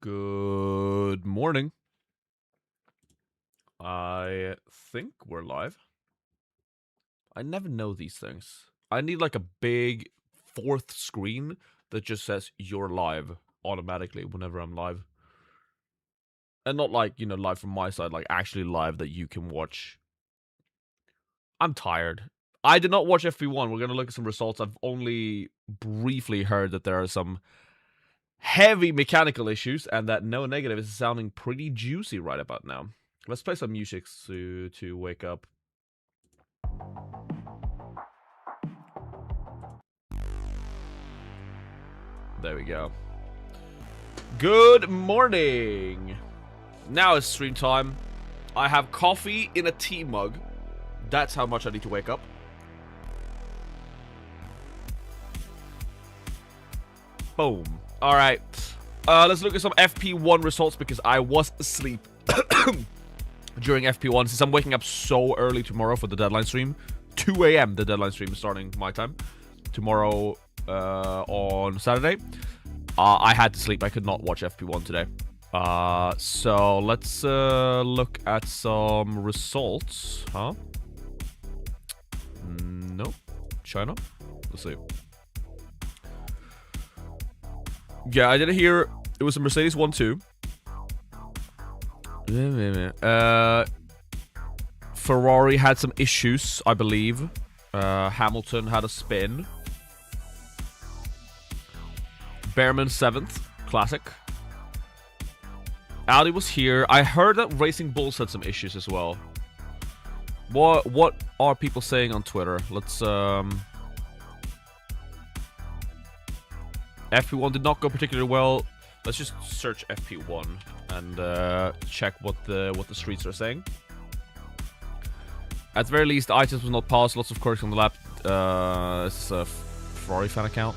Good morning. I think we're live. I never know these things. I need like a big fourth screen that just says you're live automatically whenever I'm live. And not like, live from my side, like actually live that you can watch. I'm tired. I did not watch FP1. We're going to look at some results. I've only briefly heard that there are some heavy mechanical issues and that no negative is sounding pretty juicy right about now. Let's play some music to wake up. There we go. Good morning. Now it's stream time. I have coffee in a tea mug. That's how much I need to wake up. Boom. All right. Let's look at some FP1 results because I was asleep during FP1 since I'm waking up so early tomorrow for the deadline stream. 2 a.m. the deadline stream is starting my time. Tomorrow on Saturday. I had to sleep. I could not watch FP1 today. So let's look at some results. Huh? No. China? Let's see. Yeah, I did hear it was a Mercedes 1-2. Ferrari had some issues, I believe. Hamilton had a spin. Behrman 7th. Classic. Audi was here. I heard that Racing Bulls had some issues as well. What are people saying on Twitter? Let's FP1 did not go particularly well. Let's just search FP1 and check what the streets are saying. At the very least, items was not passed. Lots of quirks on the lap. This is a Ferrari fan account.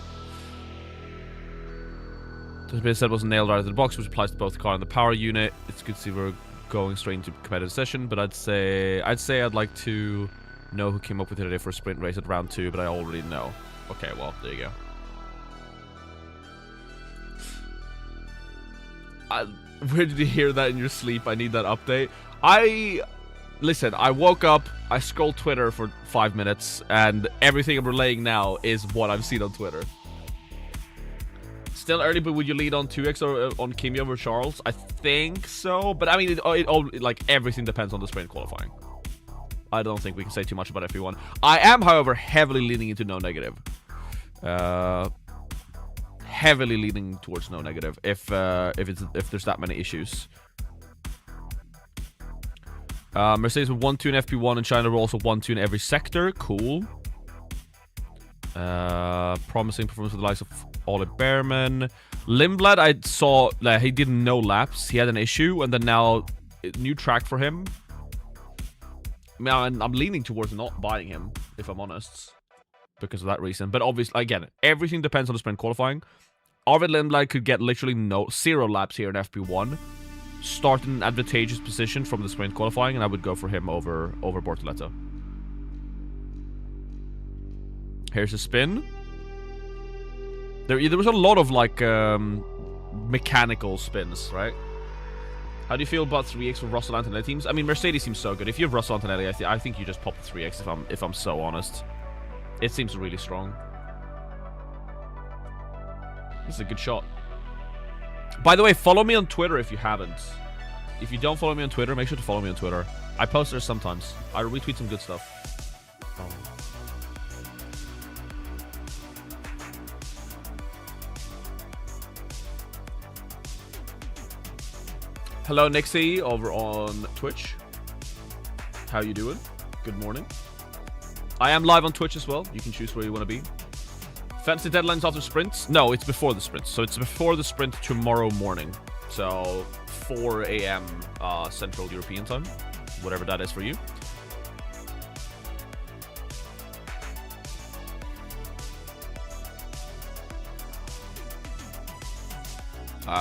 The said was nailed right out of the box, which applies to both the car and the power unit. It's good to see we're going straight into competitive session, but I'd say I'd like to know who came up with it for a sprint race at round 2, but I already know. Okay, well, there you go. Where did you hear that in your sleep? I need that update. Listen, I woke up, I scrolled Twitter for 5 minutes, and everything I'm relaying now is what I've seen on Twitter. Still early, but would you lead on 2x or on Kimi over Charles? I think so, but I mean, like everything depends on the sprint qualifying. I don't think we can say too much about FP1. I am, however, heavily leaning into no negative. Heavily leaning towards no negative if there's that many issues. Mercedes with 1-2 in FP1 and China were also 1-2 in every sector. Cool. Promising performance with the likes of Ole Behrman. Lindblad, I saw that he did no laps. He had an issue, and then now new track for him. Now I'm leaning towards not buying him, if I'm honest, because of that reason. But obviously, again, everything depends on the sprint qualifying. Arvid Lindblad could get literally 0 laps here in FP1, start in an advantageous position from the sprint qualifying, and I would go for him over Bortoleto. Here's a spin. There was a lot of like mechanical spins, right? How do you feel about 3x for Russell Antonelli teams? I mean, Mercedes seems so good. If you have Russell Antonelli, I think you just pop the 3x if I'm so honest. It seems really strong. This is a good shot. By the way, follow me on Twitter if you haven't. If you don't follow me on Twitter, make sure to follow me on Twitter. I post there sometimes. I retweet some good stuff. Hello, Nixie, over on Twitch. How you doing? Good morning. I am live on Twitch as well. You can choose where you want to be. Fantasy deadlines after sprints? No, it's before the sprint. So it's before the sprint tomorrow morning. So 4 a.m. Central European time. Whatever that is for you.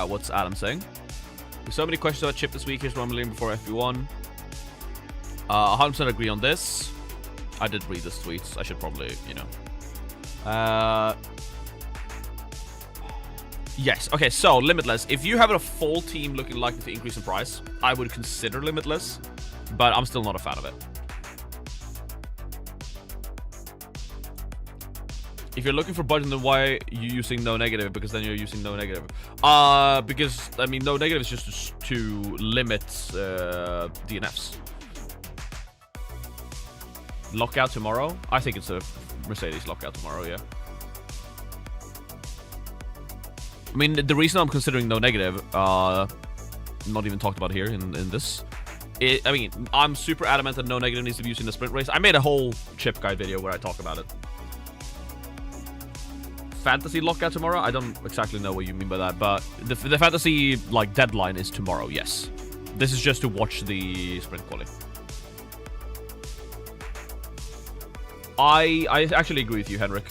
What's Adam saying? There's so many questions about Chip this week. Here's what I'm leaving before FP1. 100% agree on this. I did read this tweet. I should probably, Yes. Okay, so Limitless. If you have a full team looking likely to increase in price, I would consider Limitless, but I'm still not a fan of it. If you're looking for budget, then why are you using no negative? Because then you're using no negative. Because, I mean, no negative is just to limit DNFs. Lockout tomorrow? I think it's a Mercedes lockout tomorrow, yeah. I mean, the reason I'm considering no negative, not even talked about here in this. I mean, I'm super adamant that no negative needs to be used in the sprint race. I made a whole chip guide video where I talk about it. Fantasy lockout tomorrow? I don't exactly know what you mean by that, but the fantasy like deadline is tomorrow, yes. This is just to watch the sprint quali. I actually agree with you, Henrik.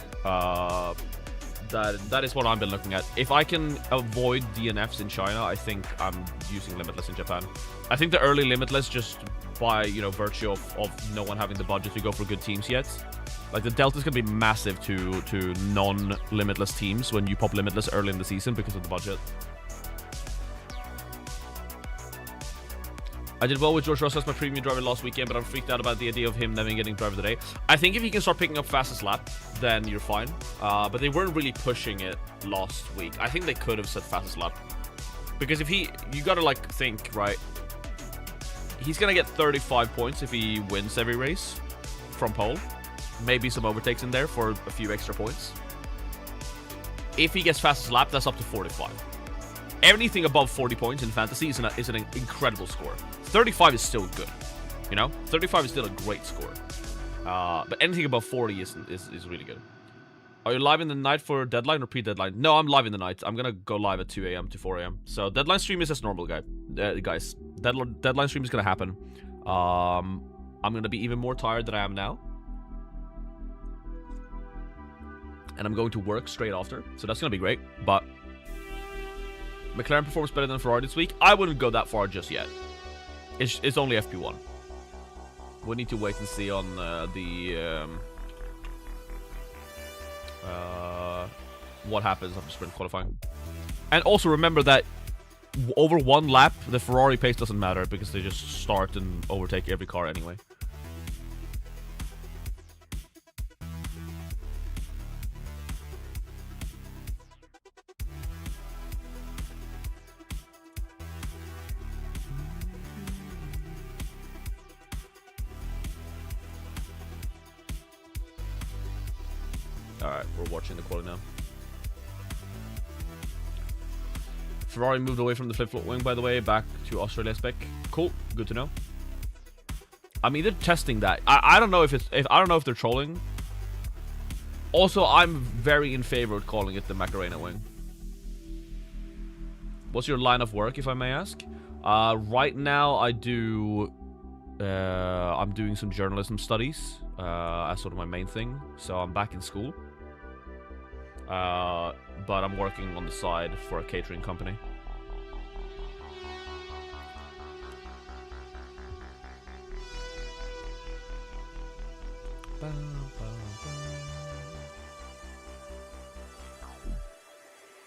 That is what I've been looking at. If I can avoid DNFs in China, I think I'm using Limitless in Japan. I think the early Limitless, just by, you know, virtue of no one having the budget to go for good teams yet, like the delta's gonna be massive to non-Limitless teams when you pop Limitless early in the season because of the budget. I did well with George Russell as my premium driver last weekend, but I'm freaked out about the idea of him never getting driver today. I think if he can start picking up fastest lap, then you're fine. But they weren't really pushing it last week. I think they could have said fastest lap. Because if you gotta like think, right? He's gonna get 35 points if he wins every race from pole. Maybe some overtakes in there for a few extra points. If he gets fastest lap, that's up to 45. Anything above 40 points in fantasy is an incredible score. 35 is still good, you know? 35 is still a great score. But anything above 40 is really good. Are you live in the night for deadline or pre-deadline? No, I'm live in the night. I'm gonna go live at 2 a.m. to 4 a.m. So deadline stream is as normal, guys. Deadline stream is gonna happen. I'm gonna be even more tired than I am now. And I'm going to work straight after. So that's gonna be great. But McLaren performs better than Ferrari this week. I wouldn't go that far just yet. It's only FP1. We need to wait and see on what happens after sprint qualifying. And also remember that over one lap, the Ferrari pace doesn't matter because they just start and overtake every car anyway. Alright, we're watching the quali now. Ferrari moved away from the flip-flop wing, by the way, back to Australia spec. Cool, good to know. I'm either testing that. I don't know if I don't know if they're trolling. Also, I'm very in favor of calling it the Macarena wing. What's your line of work, if I may ask? Right now, I'm doing some journalism studies as sort of my main thing. So I'm back in school. But I'm working on the side for a catering company.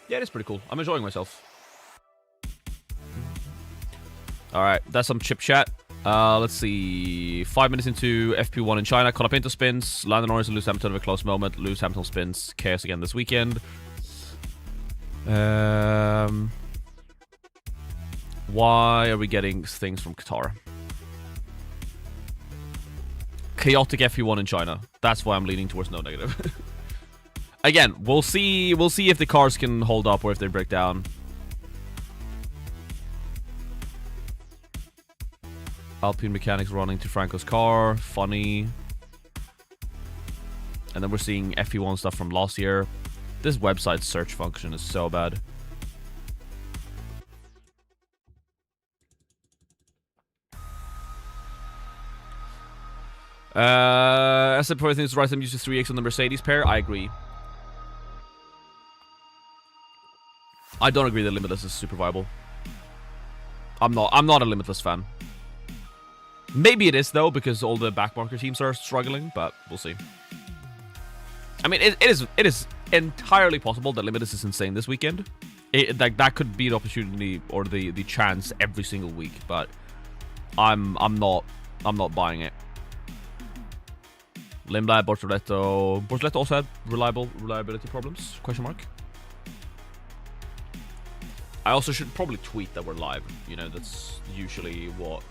Yeah, it is pretty cool. I'm enjoying myself. Alright, that's some chip chat. Let's see. 5 minutes into FP1 in China. Caught up into spins. Lando Norris and Lewis Hamilton have a close moment. Lewis Hamilton spins. Chaos again this weekend. Why are we getting things from Qatar? Chaotic FP1 in China. That's why I'm leaning towards no negative. Again, we'll see if the cars can hold up or if they break down. Alpine mechanics running to Franco's car. Funny. And then we're seeing FP1 stuff from last year. This website search function is so bad. As I probably think it's the right time to use the 3X on the Mercedes pair. I agree. I don't agree that Limitless is super viable. I'm not a Limitless fan. Maybe it is though, because all the backmarker teams are struggling, but we'll see. I mean, it is entirely possible that Limitless is insane this weekend. Like that could be the opportunity or the chance every single week, but I'm not buying it. Lindblad, Bortoletto. Bortoletto also had reliability problems? Question mark. I also should probably tweet that we're live. You know, that's usually what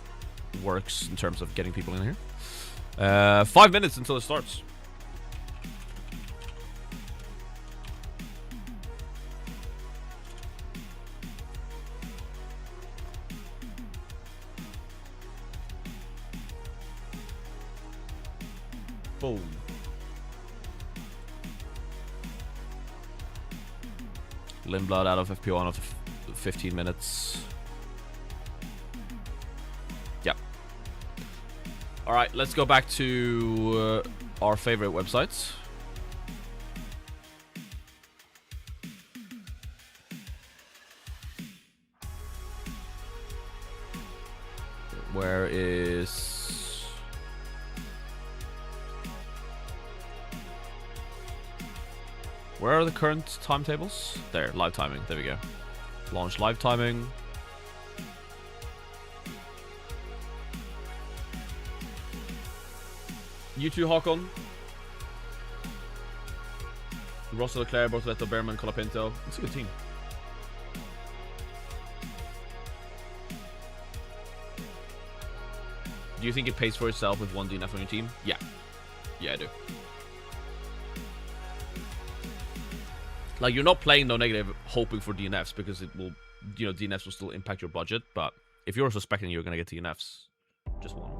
works in terms of getting people in here. 5 minutes until it starts. Boom. Lindblad out of FPO on after 15 minutes. Yep. Alright, let's go back to our favorite websites. Where is... Where are the current timetables? There, live timing. There we go. Launch live timing. You two, Håkon. Russell Leclerc, Bortoletto, Bearman, Colapinto. It's a good team. Do you think it pays for itself with one DNF on your team? Yeah. Yeah, I do. Like, you're not playing no negative hoping for DNFs because it will, you know, DNFs will still impact your budget. But if you're suspecting you're going to get DNFs, just one.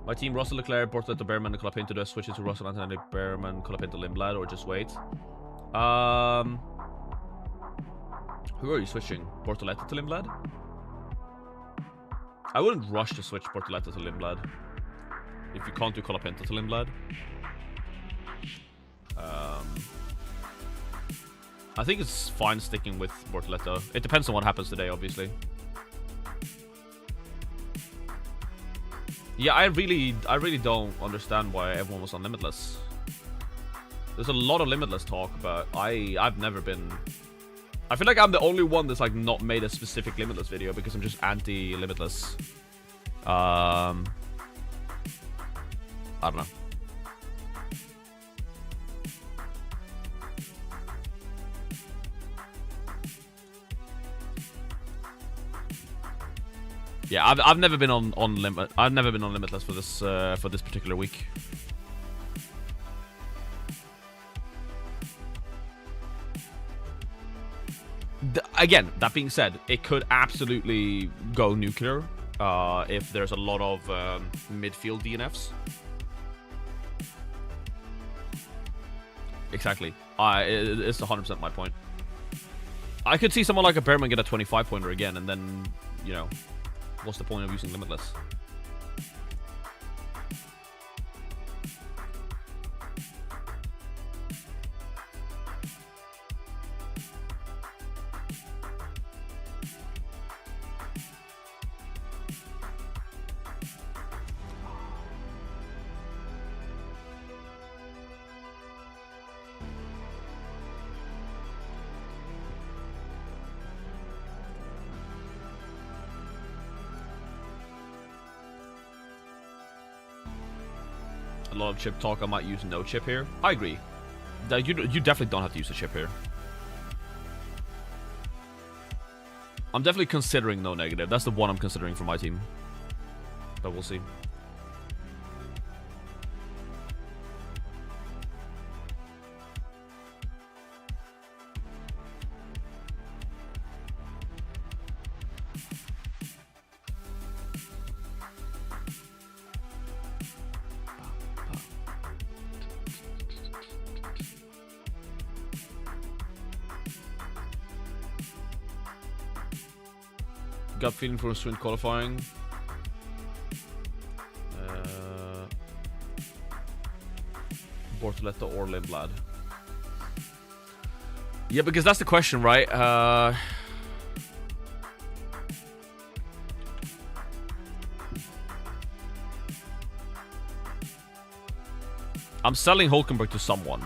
My team, Russell Leclerc, Bortoletto, Bearman, and Colapinto. Do I switch it to Russell, Antonelli, Bearman, Colapinto, Lindblad, or just wait? Who are you switching? Bortoletto to Lindblad? I wouldn't rush to switch Bortoletto to Lindblad. If you can't do Colapinto to Lindblad. I think it's fine sticking with Bortoletto. It depends on what happens today, obviously. Yeah, I really don't understand why everyone was on Limitless. There's a lot of Limitless talk, but I've never been... I feel like I'm the only one that's like not made a specific Limitless video because I'm just anti-Limitless. I don't know. Yeah, I've never been on I've never been on Limitless for this particular week. Again, that being said, it could absolutely go nuclear if there's a lot of midfield DNFs. Exactly. It's 100% my point. I could see someone like a Bearman get a 25-pointer again, and then, you know, what's the point of using Limitless? A lot of chip talk. I might use no chip here. I agree. You definitely don't have to use a chip here. I'm definitely considering no negative. That's the one I'm considering for my team. But we'll see. Gut feeling for a sprint qualifying. Bortoletto or Lindblad. Yeah, because that's the question, right? I'm selling Hulkenberg to someone.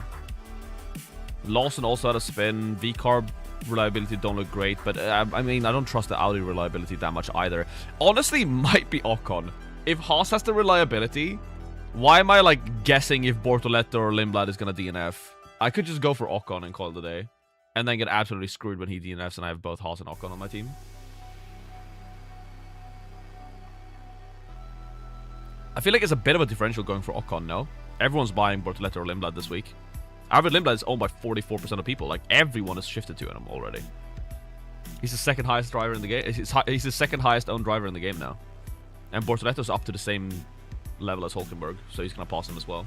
Lawson also had a spin. V-Carb reliability don't look great, but I mean, I don't trust the Audi reliability that much either. Honestly, might be Ocon. If Haas has the reliability, why am I like guessing if Bortoleto or Lindblad is gonna DNF? I could just go for Ocon and call it a day, and then get absolutely screwed when he DNFs and I have both Haas and Ocon on my team. I feel like it's a bit of a differential going for Ocon, no? Everyone's buying Bortoleto or Lindblad this week. Arvid Lindblad is owned by 44% of people. Like, everyone has shifted to him already. He's the second highest driver in the game. He's the second highest owned driver in the game now. And Bortoleto's up to the same level as Hulkenberg, so he's going to pass him as well.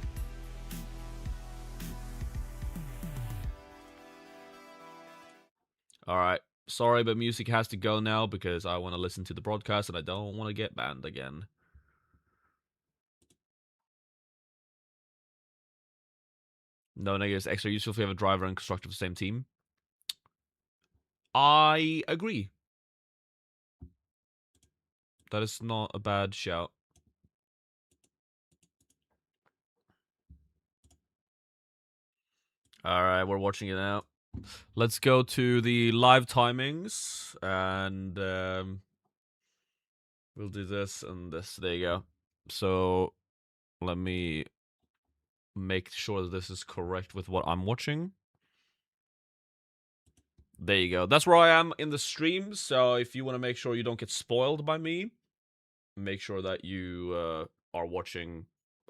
Alright. Sorry, but music has to go now because I want to listen to the broadcast and I don't want to get banned again. No negatives. Extra useful if you have a driver and constructor of the same team. I agree. That is not a bad shout. Alright, we're watching it now. Let's go to the live timings, and we'll do this and this. There you go. So, let me make sure that this is correct with what I'm watching. There you go. That's where I am in the stream, so if you want to make sure you don't get spoiled by me, make sure that you are watching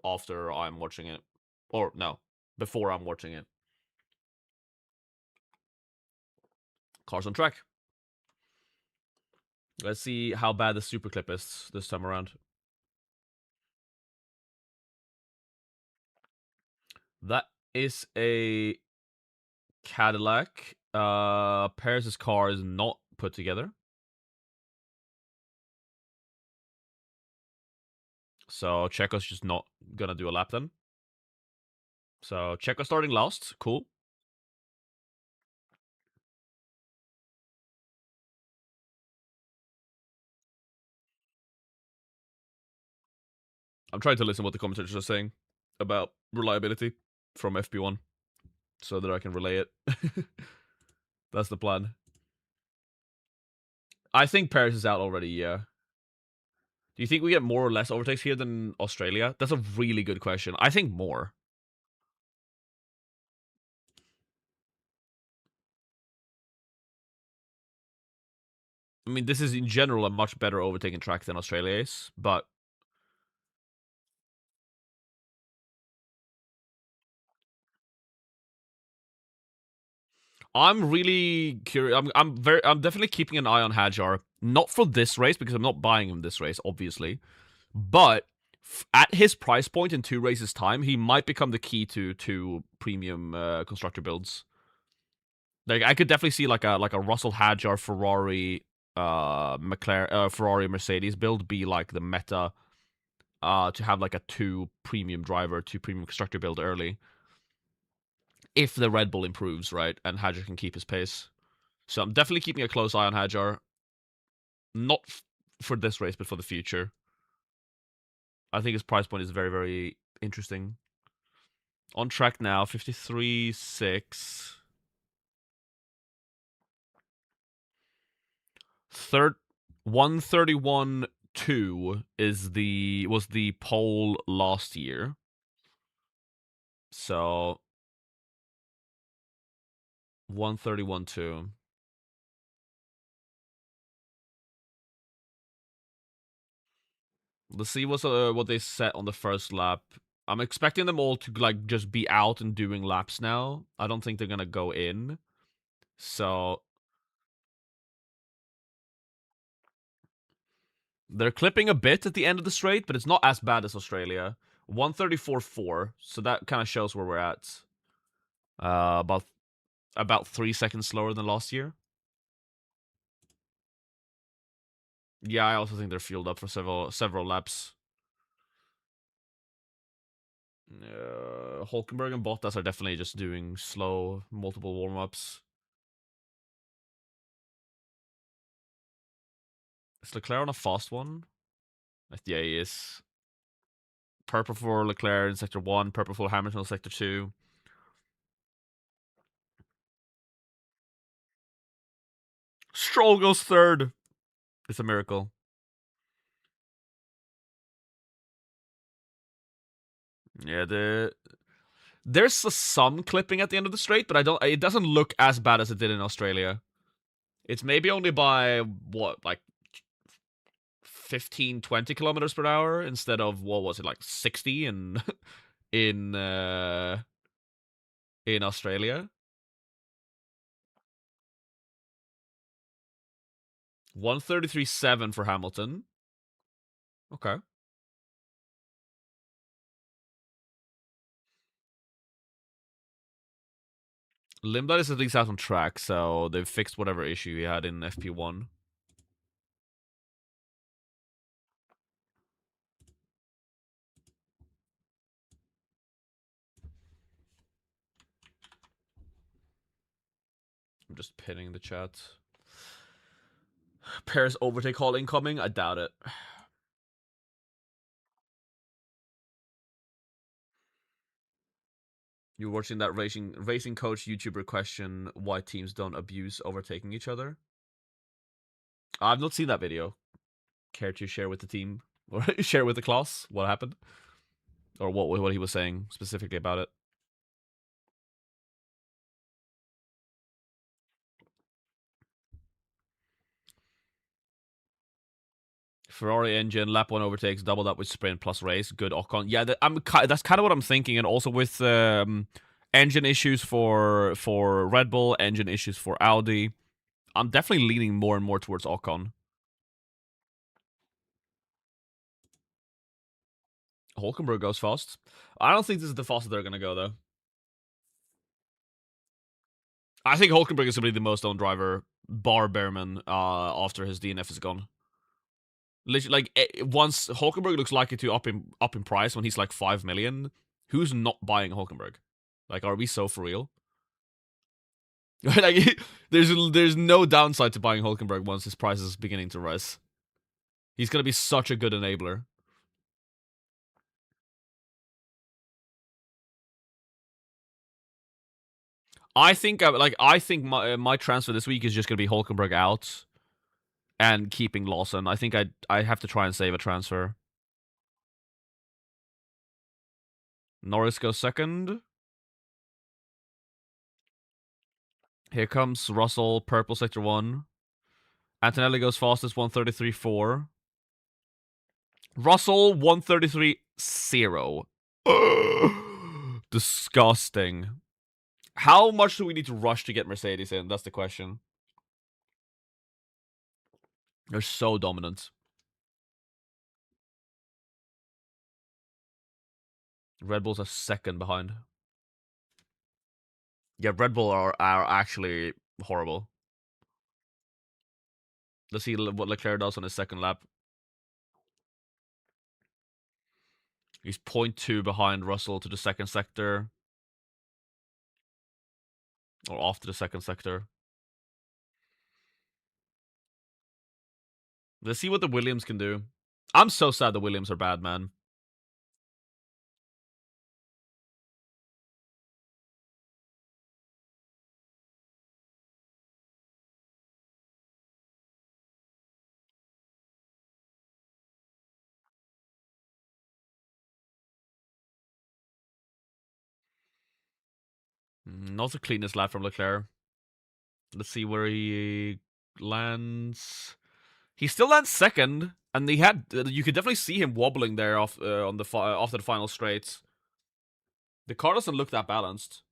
after I'm watching it. Or, no, before I'm watching it. Cars on track. Let's see how bad the super clip is this time around. That is a Cadillac. Paris' car is not put together. So Checo's just not gonna do a lap then. So Checo starting last. Cool. I'm trying to listen what the commentators are saying about reliability from FP1 so that I can relay it. That's the plan. I think Paris is out already, yeah. Do you think we get more or less overtakes here than Australia? That's a really good question. I think more. I mean, this is in general a much better overtaking track than Australia is, but I'm really curious. I'm definitely keeping an eye on Hajar. Not for this race because I'm not buying him this race, obviously. But at his price point in 2 races time, he might become the key to premium constructor builds. Like I could definitely see like a Russell Hajar Ferrari Ferrari Mercedes build be like the meta to have like a 2 premium driver, 2 premium constructor build early. If the Red Bull improves, right, and Hajar can keep his pace. So I'm definitely keeping a close eye on Hajar. Not for this race, but for the future. I think his price point is very, very interesting. On track now, 53.6. Third, 131.2 was the pole last year. So 131.2. Let's see what they set on the first lap. I'm expecting them all to like just be out and doing laps now. I don't think they're gonna go in. So they're clipping a bit at the end of the straight, but it's not as bad as Australia. 134.4. So that kind of shows where we're at. About 3 seconds slower than last year. Yeah, I also think they're fueled up for several laps. Hulkenberg and Bottas are definitely just doing slow, multiple warm-ups. Is Leclerc on a fast one? Yeah, he is. Purple for Leclerc in Sector 1, purple for Hamilton in Sector 2. Stroll goes third. It's a miracle. Yeah, there's some clipping at the end of the straight, but it doesn't look as bad as it did in Australia. It's maybe only by what, like 15, 20 kilometers per hour instead of what was it, like 60 in in Australia. 133.7 for Hamilton. Okay. Lindblad is at least out on track, so they've fixed whatever issue he had in FP1. I'm just pinning the chat. Paris overtake call incoming? I doubt it. You were watching that racing coach YouTuber question why teams don't abuse overtaking each other? I've not seen that video. Care to share with the team or share with the class what happened or what he was saying specifically about it? Ferrari engine, lap one overtakes, doubled up with sprint plus race. Good Ocon. Yeah, that's kind of what I'm thinking. And also with engine issues for Red Bull, engine issues for Audi, I'm definitely leaning more and more towards Ocon. Hulkenberg goes fast. I don't think this is the fastest they're going to go, though. I think Hulkenberg is going to be the most owned driver, bar Behrman, after his DNF is gone. Literally, like, once Hulkenberg looks likely to up in price when he's like 5 million, who's not buying Hulkenberg? Like, are we so for real? Like, there's no downside to buying Hulkenberg once his price is beginning to rise. He's gonna be such a good enabler. I think my transfer this week is just gonna be Hulkenberg out and keeping Lawson. I think I have to try and save a transfer. Norris goes second. Here comes Russell, purple sector 1. Antonelli goes fastest, 133.4. Russell, 133.0. Disgusting. How much do we need to rush to get Mercedes in? That's the question. They're so dominant. Red Bull's a second behind. Yeah, Red Bull are actually horrible. Let's see what Leclerc does on his second lap. He's 0.2 behind Russell to the second sector. Or after the second sector. Let's see what the Williams can do. I'm so sad the Williams are bad, man. Not the cleanest lap from Leclerc. Let's see where he lands. He still lands second, and he had you could definitely see him wobbling there off on the after the final straight. The car doesn't look that balanced.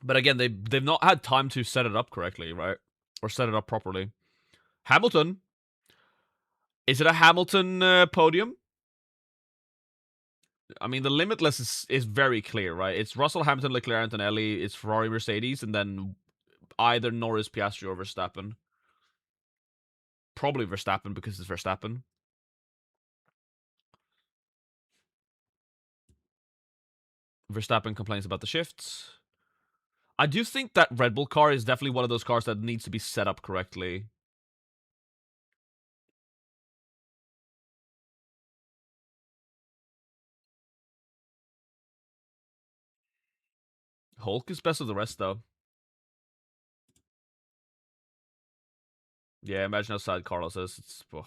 But again, they've not had time to set it up correctly, right? Or set it up properly. Hamilton. Is it a Hamilton podium? I mean, the limitless is very clear, right? It's Russell, Hamilton, Leclerc, Antonelli. It's Ferrari, Mercedes, and then either Norris, Piastri, or Verstappen. Probably Verstappen because it's Verstappen. Verstappen complains about the shifts. I do think that Red Bull car is definitely one of those cars that needs to be set up correctly. Hulk is best of the rest, though. Yeah, imagine how sad Carlos is. It's, ugh.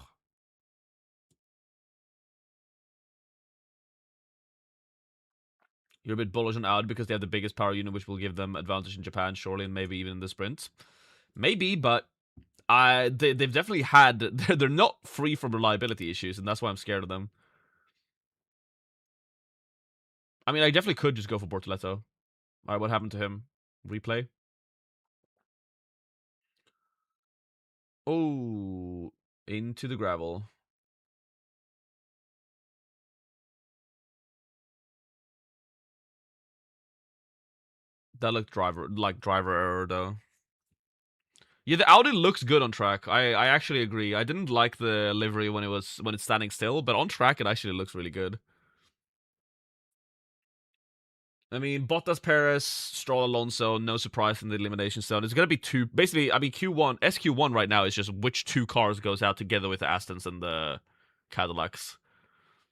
You're a bit bullish on Audi because they have the biggest power unit, which will give them advantage in Japan, surely, and maybe even in the sprint. Maybe, but they've definitely had. They're not free from reliability issues, and that's why I'm scared of them. I mean, I definitely could just go for Bortoleto. All right, what happened to him? Replay. Oh, into the gravel. That looked driver error though. Yeah, the Audi looks good on track. I actually agree. I didn't like the livery when it's standing still, but on track it actually looks really good. I mean, Bottas, Perez, Stroll, Alonso, no surprise in the elimination zone. It's going to be two. Basically, I mean, SQ1 right now is just which two cars goes out together with the Astons and the Cadillacs.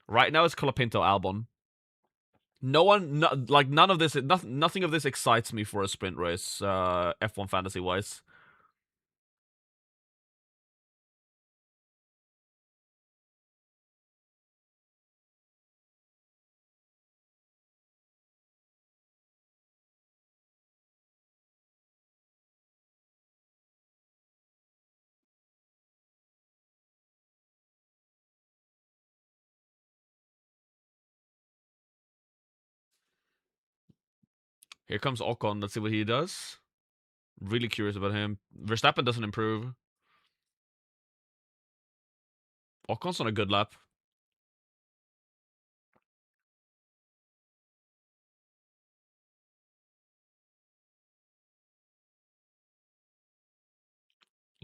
Right now, it's Colapinto, Albon. No one, like none of this, nothing of this excites me for a sprint race, F1 fantasy wise. Here comes Ocon. Let's see what he does. Really curious about him. Verstappen doesn't improve. Ocon's on a good lap.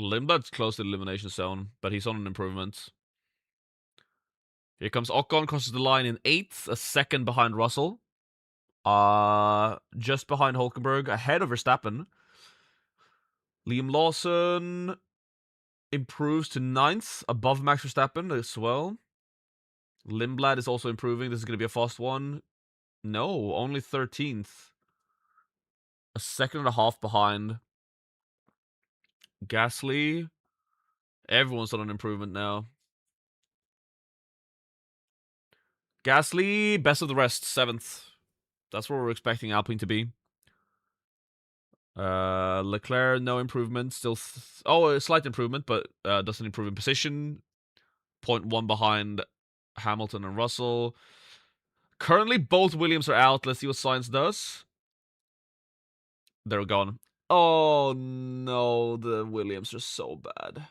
Lindblad's close to the elimination zone, but he's on an improvement. Here comes Ocon, crosses the line in 8th, a second behind Russell. Just behind Hulkenberg, ahead of Verstappen. Liam Lawson improves to 9th, above Max Verstappen as well. Lindblad is also improving. This is going to be a fast one. No, only 13th. A second and a half behind. Gasly. Everyone's on an improvement now. Gasly, best of the rest, 7th. That's what we're expecting Alpine to be. Leclerc, no improvement. Still, a slight improvement, but doesn't improve in position. 0.1 behind Hamilton and Russell. Currently, both Williams are out. Let's see what Sainz does. They're gone. Oh no, the Williams are so bad.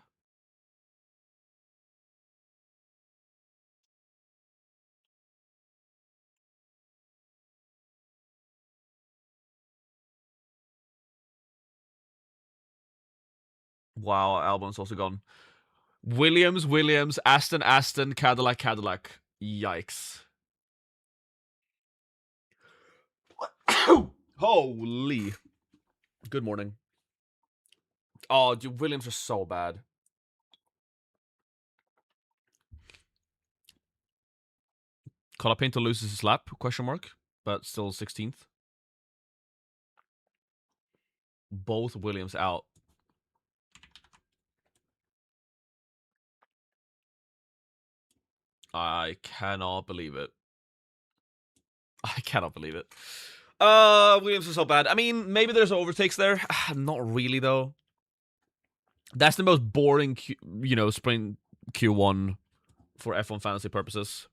Wow, Albon's also gone. Williams, Aston, Cadillac. Yikes. Holy. Good morning. Oh, dude, Williams are so bad. Colapinto loses his lap, question mark, but still 16th. Both Williams out. I cannot believe it. I cannot believe it. Williams is so bad. I mean, maybe there's overtakes there. Not really, though. That's the most boring, sprint Q1 for F1 fantasy purposes.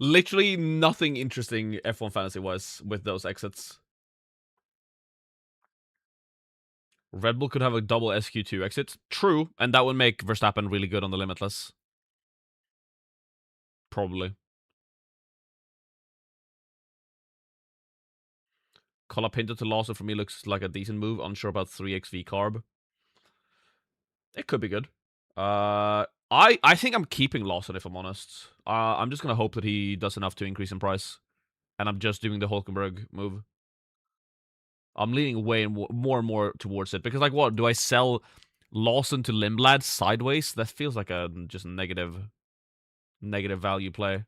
Literally nothing interesting F1 fantasy wise with those exits. Red Bull could have a double SQ2 exit. True, and that would make Verstappen really good on the Limitless. Probably. Colapinto to Lawson for me looks like a decent move. Unsure about 3xV carb. It could be good. I think I'm keeping Lawson if I'm honest. I'm just gonna hope that he does enough to increase in price, and I'm just doing the Hulkenberg move. I'm leaning way more and more towards it because, like, what do I sell Lawson to Lindblad sideways? That feels like a just negative value play.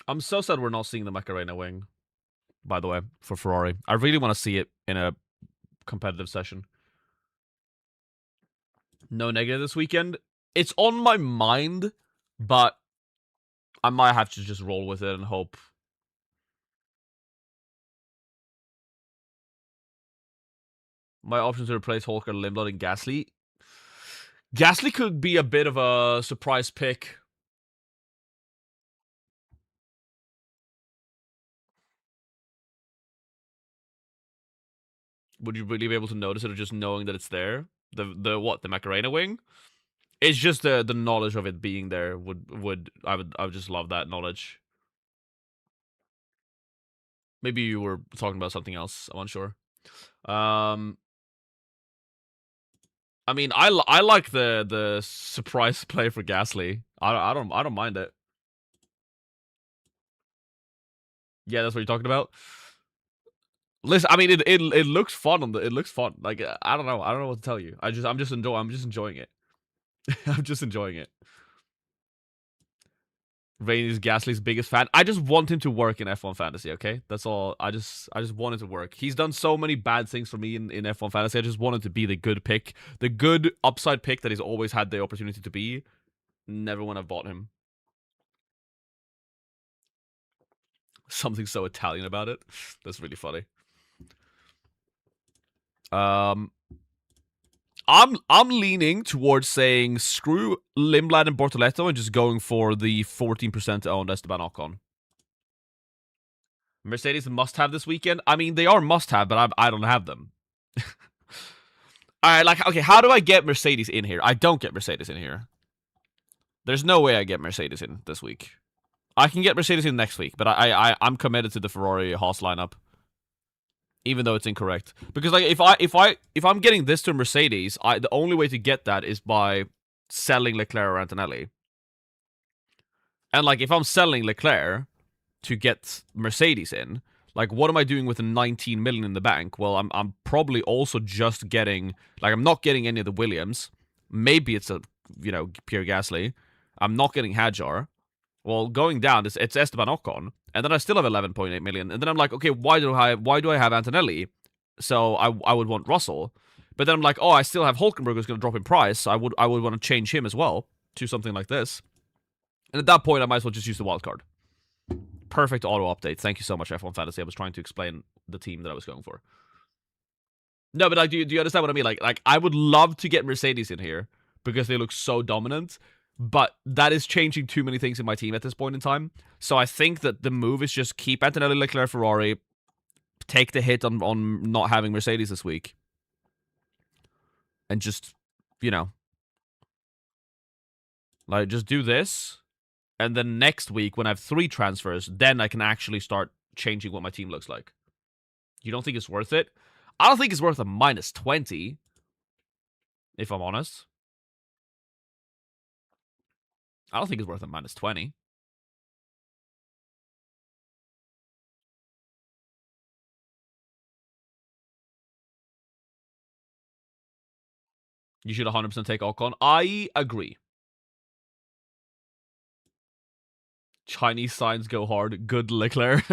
I'm so sad we're not seeing the Macarena wing. By the way, for Ferrari, I really want to see it in a competitive session. No negative this weekend. It's on my mind, but I might have to just roll with it and hope. My options to replace Hulk are Lindblad and Gasly. Gasly could be a bit of a surprise pick. Would you really be able to notice it, or just knowing that it's there? The Macarena wing? It's just the knowledge of it being there I would just love that knowledge. Maybe you were talking about something else. I'm unsure. I mean, I like the surprise play for Gasly. I don't mind it. Yeah, that's what you're talking about. Listen, I mean, it looks fun it looks fun. Like, I don't know what to tell you. I'm just enjoying it. I'm just enjoying it. Rain is Gasly's biggest fan. I just want him to work in F1 Fantasy, okay? That's all. I just want it to work. He's done so many bad things for me in F1 Fantasy. I just want him to be the good pick. The good upside pick that he's always had the opportunity to be. Never when I've bought him. Something so Italian about it. That's really funny. Um, I'm leaning towards saying screw Lindblad and Bortoletto and just going for the 14% owned Esteban Ocon. Mercedes must have this weekend. I mean, they are must have, but I don't have them. All right, like, okay, how do I get Mercedes in here? I don't get Mercedes in here. There's no way I get Mercedes in this week. I can get Mercedes in next week, but I'm committed to the Ferrari Haas lineup, even though it's incorrect. Because, like, if I'm getting this to Mercedes, the only way to get that is by selling Leclerc or Antonelli. And, like, if I'm selling Leclerc to get Mercedes in, like, what am I doing with the 19 million in the bank? Well, I'm probably also just getting, like, I'm not getting any of the Williams. Maybe it's a, Pierre Gasly. I'm not getting Hadjar. Well, going down, it's Esteban Ocon, and then I still have 11.8 million. And then I'm like, okay, why do I have Antonelli? So I would want Russell, but then I'm like, oh, I still have Hulkenberg who's going to drop in price. So I would want to change him as well to something like this. And at that point, I might as well just use the wild card. Perfect auto update. Thank you so much, F1 Fantasy. I was trying to explain the team that I was going for. No, but, like, do you understand what I mean? Like I would love to get Mercedes in here because they look so dominant, but that is changing too many things in my team at this point in time. So I think that the move is just keep Antonelli, Leclerc, Ferrari, take the hit on not having Mercedes this week, and just, you know, like, just do this, and then next week when I have 3 transfers, then I can actually start changing what my team looks like. You don't think it's worth it? I don't think it's worth a -20, if I'm honest. I don't think it's worth a -20. You should 100% take Ocon. I agree. Chinese signs go hard. Good Leclerc.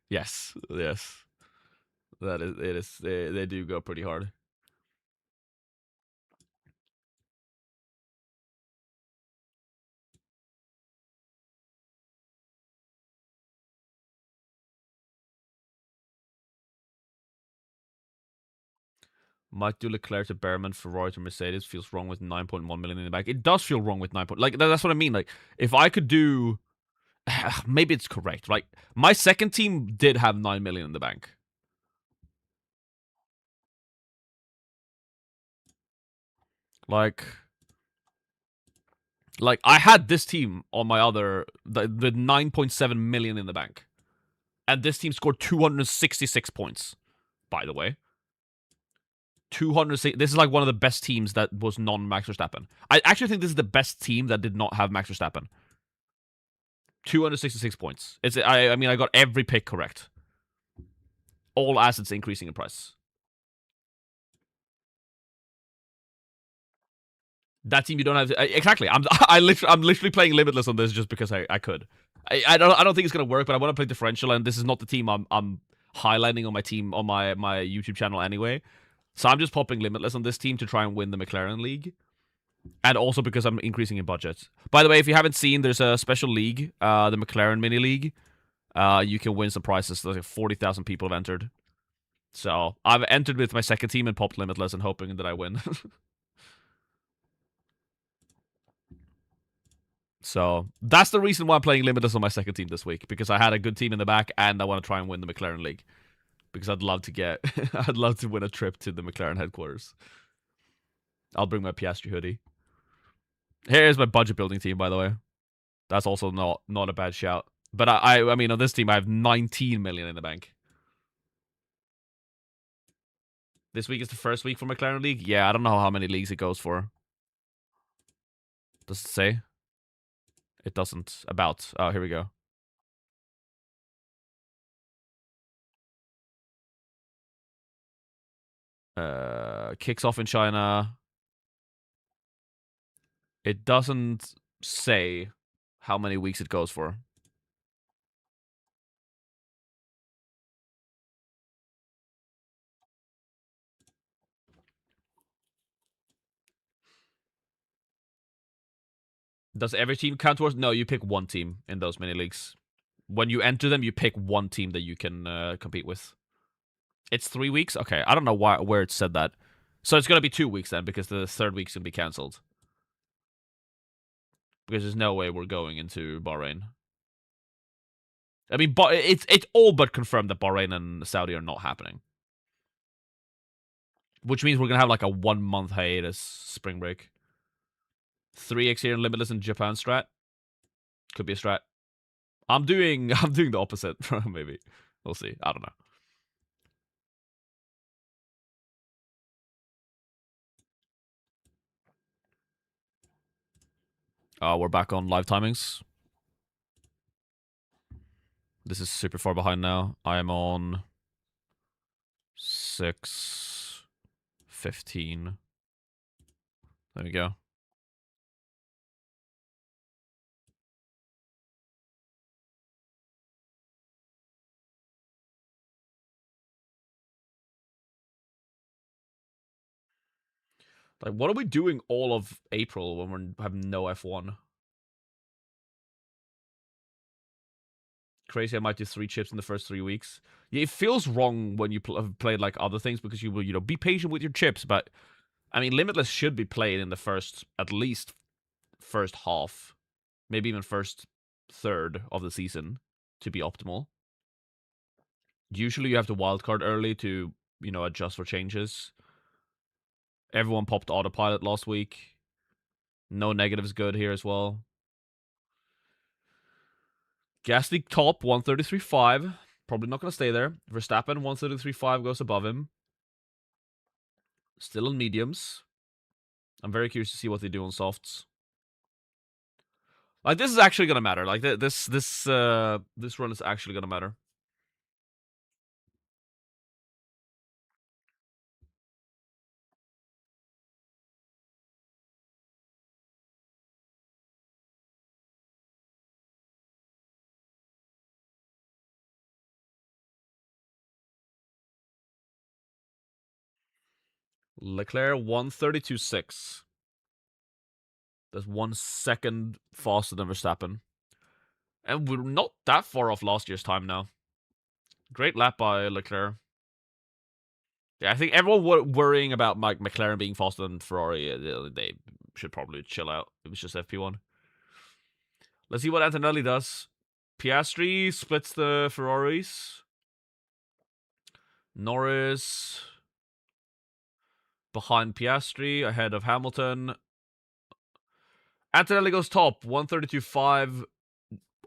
Yes. That is it is they do go pretty hard. Might do Leclerc to Behrman, Ferrari to Mercedes. Feels wrong with 9.1 million in the bank. It does feel wrong with 9. Like that's what I mean. Like if I could do, maybe it's correct. Like my second team did have 9 million in the bank. Like I had this team on my other the 9.7 million in the bank, and this team scored 266 points. By the way, 206. This is like one of the best teams that was non-Max Verstappen. I actually think this is the best team that did not have Max Verstappen. 266 points. I mean, I got every pick correct. All assets increasing in price. That team you don't have to, exactly. I'm literally playing Limitless on this just because I could. I don't think it's gonna work, but I want to play differential, and this is not the team I'm highlighting on my team on my YouTube channel anyway. So I'm just popping Limitless on this team to try and win the McLaren League. And also because I'm increasing in budget. By the way, if you haven't seen, there's a special league, the McLaren Mini League. You can win some prizes. Like 40,000 people have entered. So I've entered with my second team and popped Limitless and hoping that I win. So that's the reason why I'm playing Limitless on my second team this week, because I had a good team in the back and I want to try and win the McLaren League. Because I'd love to get, I'd love to win a trip to the McLaren headquarters. I'll bring my Piastri hoodie. Here's my budget building team, by the way. That's also not a bad shout. But I mean, on this team, I have 19 million in the bank. This week is the first week for McLaren League? Yeah, I don't know how many leagues it goes for. Does it say? It doesn't. About. Oh, here we go. Kicks off in China. It doesn't say how many weeks it goes for. Does every team count towards? No, you pick one team in those mini leagues. When you enter them, you pick one team that you can compete with. It's 3 weeks? Okay, I don't know where it said that. So it's going to be 2 weeks then, because the third week's going to be cancelled. Because there's no way we're going into Bahrain. I mean, it's all but confirmed that Bahrain and Saudi are not happening. Which means we're going to have like a 1 month hiatus spring break. 3x here in Limitless in Japan strat. Could be a strat. I'm doing the opposite, maybe. We'll see. I don't know. We're back on live timings. This is super far behind now. I am on 6:15. There we go. Like, what are we doing all of April when we have no F1? Crazy, I might do 3 chips in the first 3 weeks. Yeah, it feels wrong when you have played like other things, because you will, be patient with your chips. But I mean, Limitless should be played in the first, at least first half, maybe even first third of the season to be optimal. Usually, you have to wildcard early to adjust for changes. Everyone popped autopilot last week. No negatives good here as well. Gasly top 133.5. Probably not going to stay there. Verstappen 133.5 goes above him. Still on mediums. I'm very curious to see what they do on softs. Like, this is actually going to matter. Like, this run is actually going to matter. Leclerc 132.6. That's 1 second faster than Verstappen. And we're not that far off last year's time now. Great lap by Leclerc. Yeah, I think everyone worrying about McLaren being faster than Ferrari, they should probably chill out. It was just FP1. Let's see what Antonelli does. Piastri splits the Ferraris. Norris behind Piastri, ahead of Hamilton. Antonelli goes top, 132.5.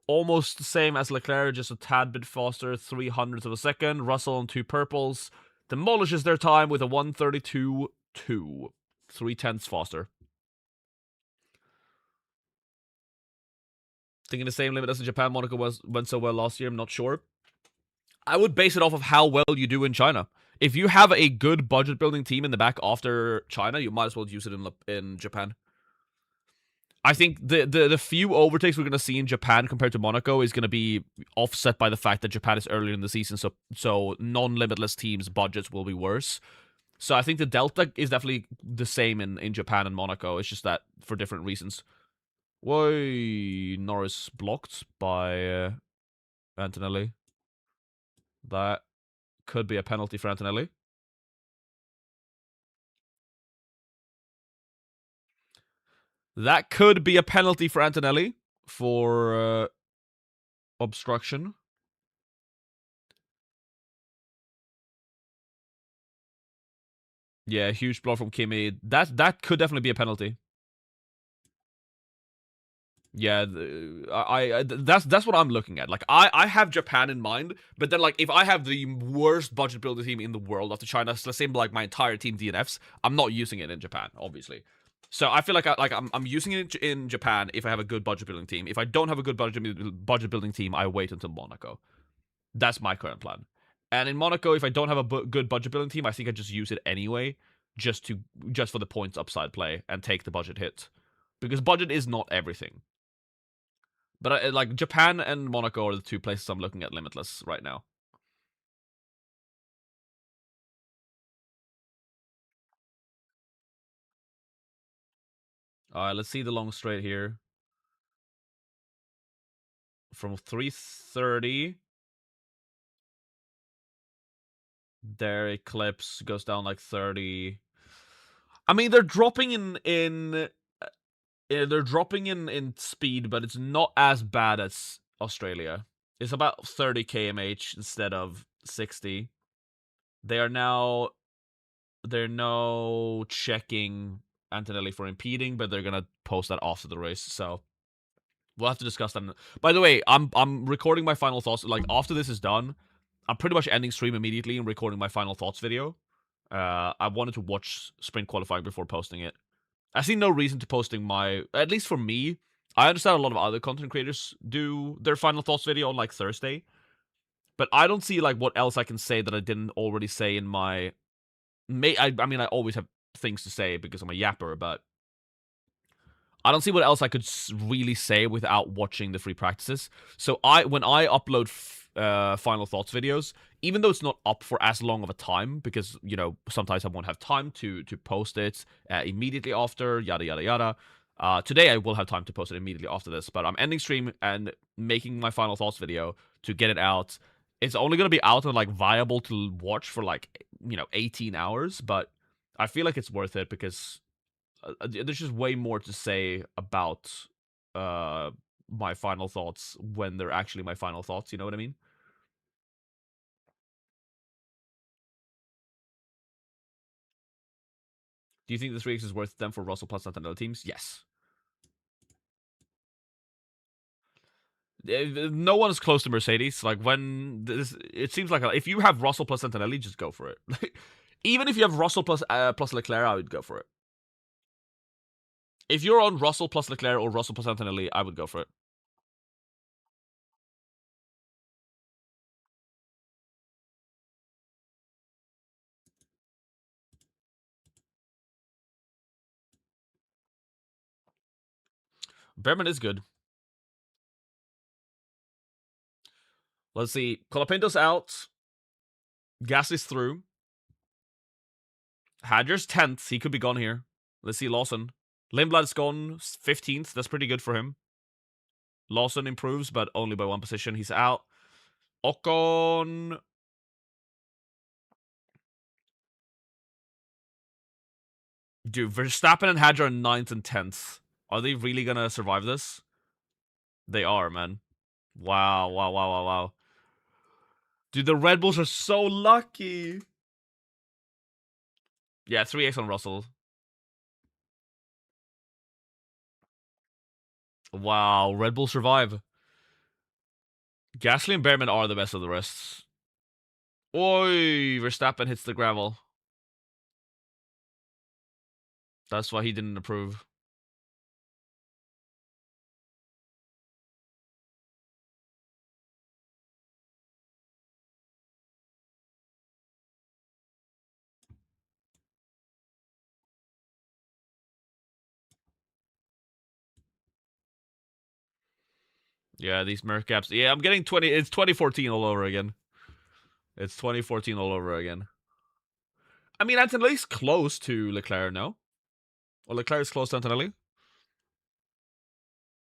Almost the same as Leclerc, just a tad bit faster, 300ths of a second. Russell on 2 purples demolishes their time with a 132.2. 3/10ths faster. Thinking the same limit as in Japan, Monaco went so well last year, I'm not sure. I would base it off of how well you do in China. If you have a good budget building team in the back after China, you might as well use it in Japan. I think the few overtakes we're going to see in Japan compared to Monaco is going to be offset by the fact that Japan is earlier in the season, so non-limitless teams' budgets will be worse. So I think the delta is definitely the same in Japan and Monaco. It's just that for different reasons. Why Norris blocked by Antonelli. That could be a penalty for Antonelli. That could be a penalty for Antonelli for obstruction. Yeah, huge block from Kimi. That could definitely be a penalty. Yeah, that's what I'm looking at. Like I have Japan in mind, but then like if I have the worst budget builder team in the world after China, let's say like my entire team DNFs, I'm not using it in Japan, obviously. So I feel like I'm using it in Japan if I have a good budget building team. If I don't have a good budget building team, I wait until Monaco. That's my current plan. And in Monaco, if I don't have a good budget building team, I think I just use it anyway, just for the points upside play and take the budget hit, because budget is not everything. But like Japan and Monaco are the 2 places I'm looking at limitless right now. All right, let's see the long straight here. From 330, their eclipse goes down like 30. I mean, they're dropping they're dropping in speed, but it's not as bad as Australia. It's about 30 kmh instead of 60. They're now checking Antonelli for impeding, but they're gonna post that after the race. So we'll have to discuss that. By the way, I'm recording my final thoughts. Like after this is done, I'm pretty much ending stream immediately and recording my final thoughts video. I wanted to watch sprint qualifying before posting it. I see no reason to posting my, at least for me. I understand a lot of other content creators do their final thoughts video on like Thursday, but I don't see like what else I can say that I didn't already say in my. I mean, I always have things to say because I'm a yapper, but I don't see what else I could really say without watching the free practices. So when I upload final thoughts videos, even though it's not up for as long of a time, because sometimes I won't have time to post it immediately after, yada yada yada. Today I will have time to post it immediately after this, but I'm ending stream and making my final thoughts video to get it out. It's only gonna be out and like viable to watch for like 18 hours, but I feel like it's worth it because there's just way more to say about my final thoughts when they're actually my final thoughts. You know what I mean? Do you think this race is worth them for Russell plus not other teams? Yes. No one is close to Mercedes. Like when it seems like if you have Russell plus Antonelli, just go for it. Even if you have Russell plus Leclerc, I would go for it. If you're on Russell plus Leclerc or Russell plus Antonelli, I would go for it. Behrman is good. Let's see. Colapinto's out. Gasly's through. Hadjar's 10th. He could be gone here. Let's see Lawson. Lindblad's gone 15th. That's pretty good for him. Lawson improves, but only by 1 position. He's out. Ocon Dude, Verstappen and Hadjar are 9th and 10th. Are they really gonna survive this? They are, man. Wow, wow, wow, wow, wow. Dude, the Red Bulls are so lucky. Yeah, 3x on Russell. Wow, Red Bull survive. Gasly and Behrman are the best of the rest. Oi, Verstappen hits the gravel. That's why he didn't approve. Yeah, these Merc caps. Yeah, I'm getting 20. It's 2014 all over again. It's 2014 all over again. I mean, Antonelli's close to Leclerc, no? Or Leclerc is close to Antonelli?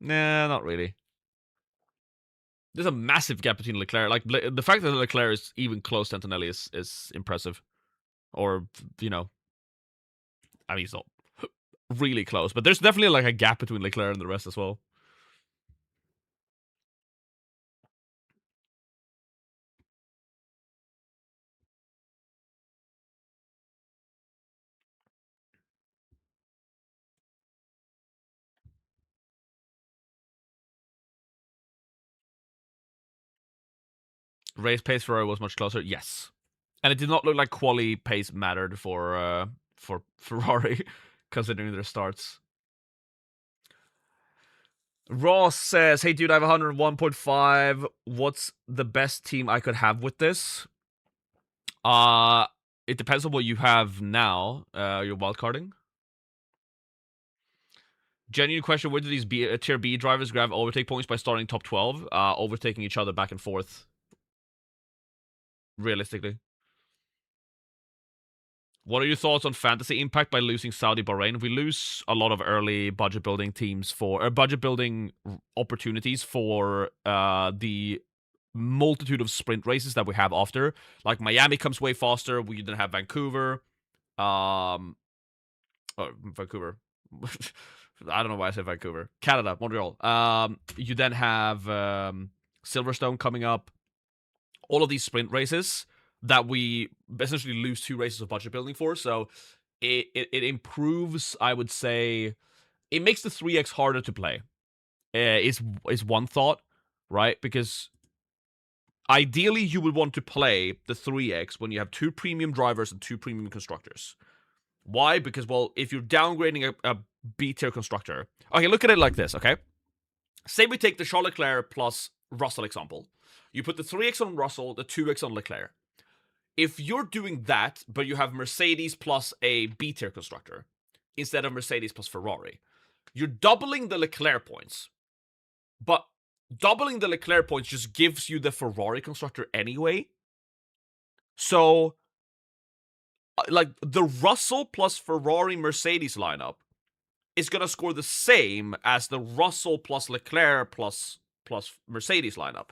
Nah, not really. There's a massive gap between Leclerc. Like, the fact that Leclerc is even close to Antonelli is impressive. Or, you know, I mean, he's not really close, but there's definitely like a gap between Leclerc and the rest as well. Race pace Ferrari was much closer. Yes, and it did not look like quali pace mattered for Ferrari, considering their starts. Ross says, "Hey dude, I have 101.5. What's the best team I could have with this? Uh it depends on what you have now. Your wildcarding. Genuine question: where do these tier B drivers grab overtake points by starting top 12, overtaking each other back and forth? Realistically." What are your thoughts on fantasy impact by losing Saudi Bahrain? We lose a lot of early budget building teams for budget building opportunities for the multitude of sprint races that we have after. Like Miami comes way faster. We then have Vancouver. Vancouver. I don't know why I said Vancouver. Canada, Montreal. You then have Silverstone coming up. All of these sprint races that we essentially lose 2 races of budget building for. So it improves, I would say, it makes the 3x harder to play. Is one thought, right? Because ideally you would want to play the 3x when you have 2 premium drivers and 2 premium constructors. Why? Because, well, if you're downgrading a B tier constructor, okay, look at it like this, okay? Say we take the Charles Leclerc plus Russell example. You put the 3x on Russell, the 2x on Leclerc. If you're doing that, but you have Mercedes plus a B tier constructor instead of Mercedes plus Ferrari, you're doubling the Leclerc points. But doubling the Leclerc points just gives you the Ferrari constructor anyway. So, like, the Russell plus Ferrari Mercedes lineup is going to score the same as the Russell plus Leclerc plus Mercedes lineup.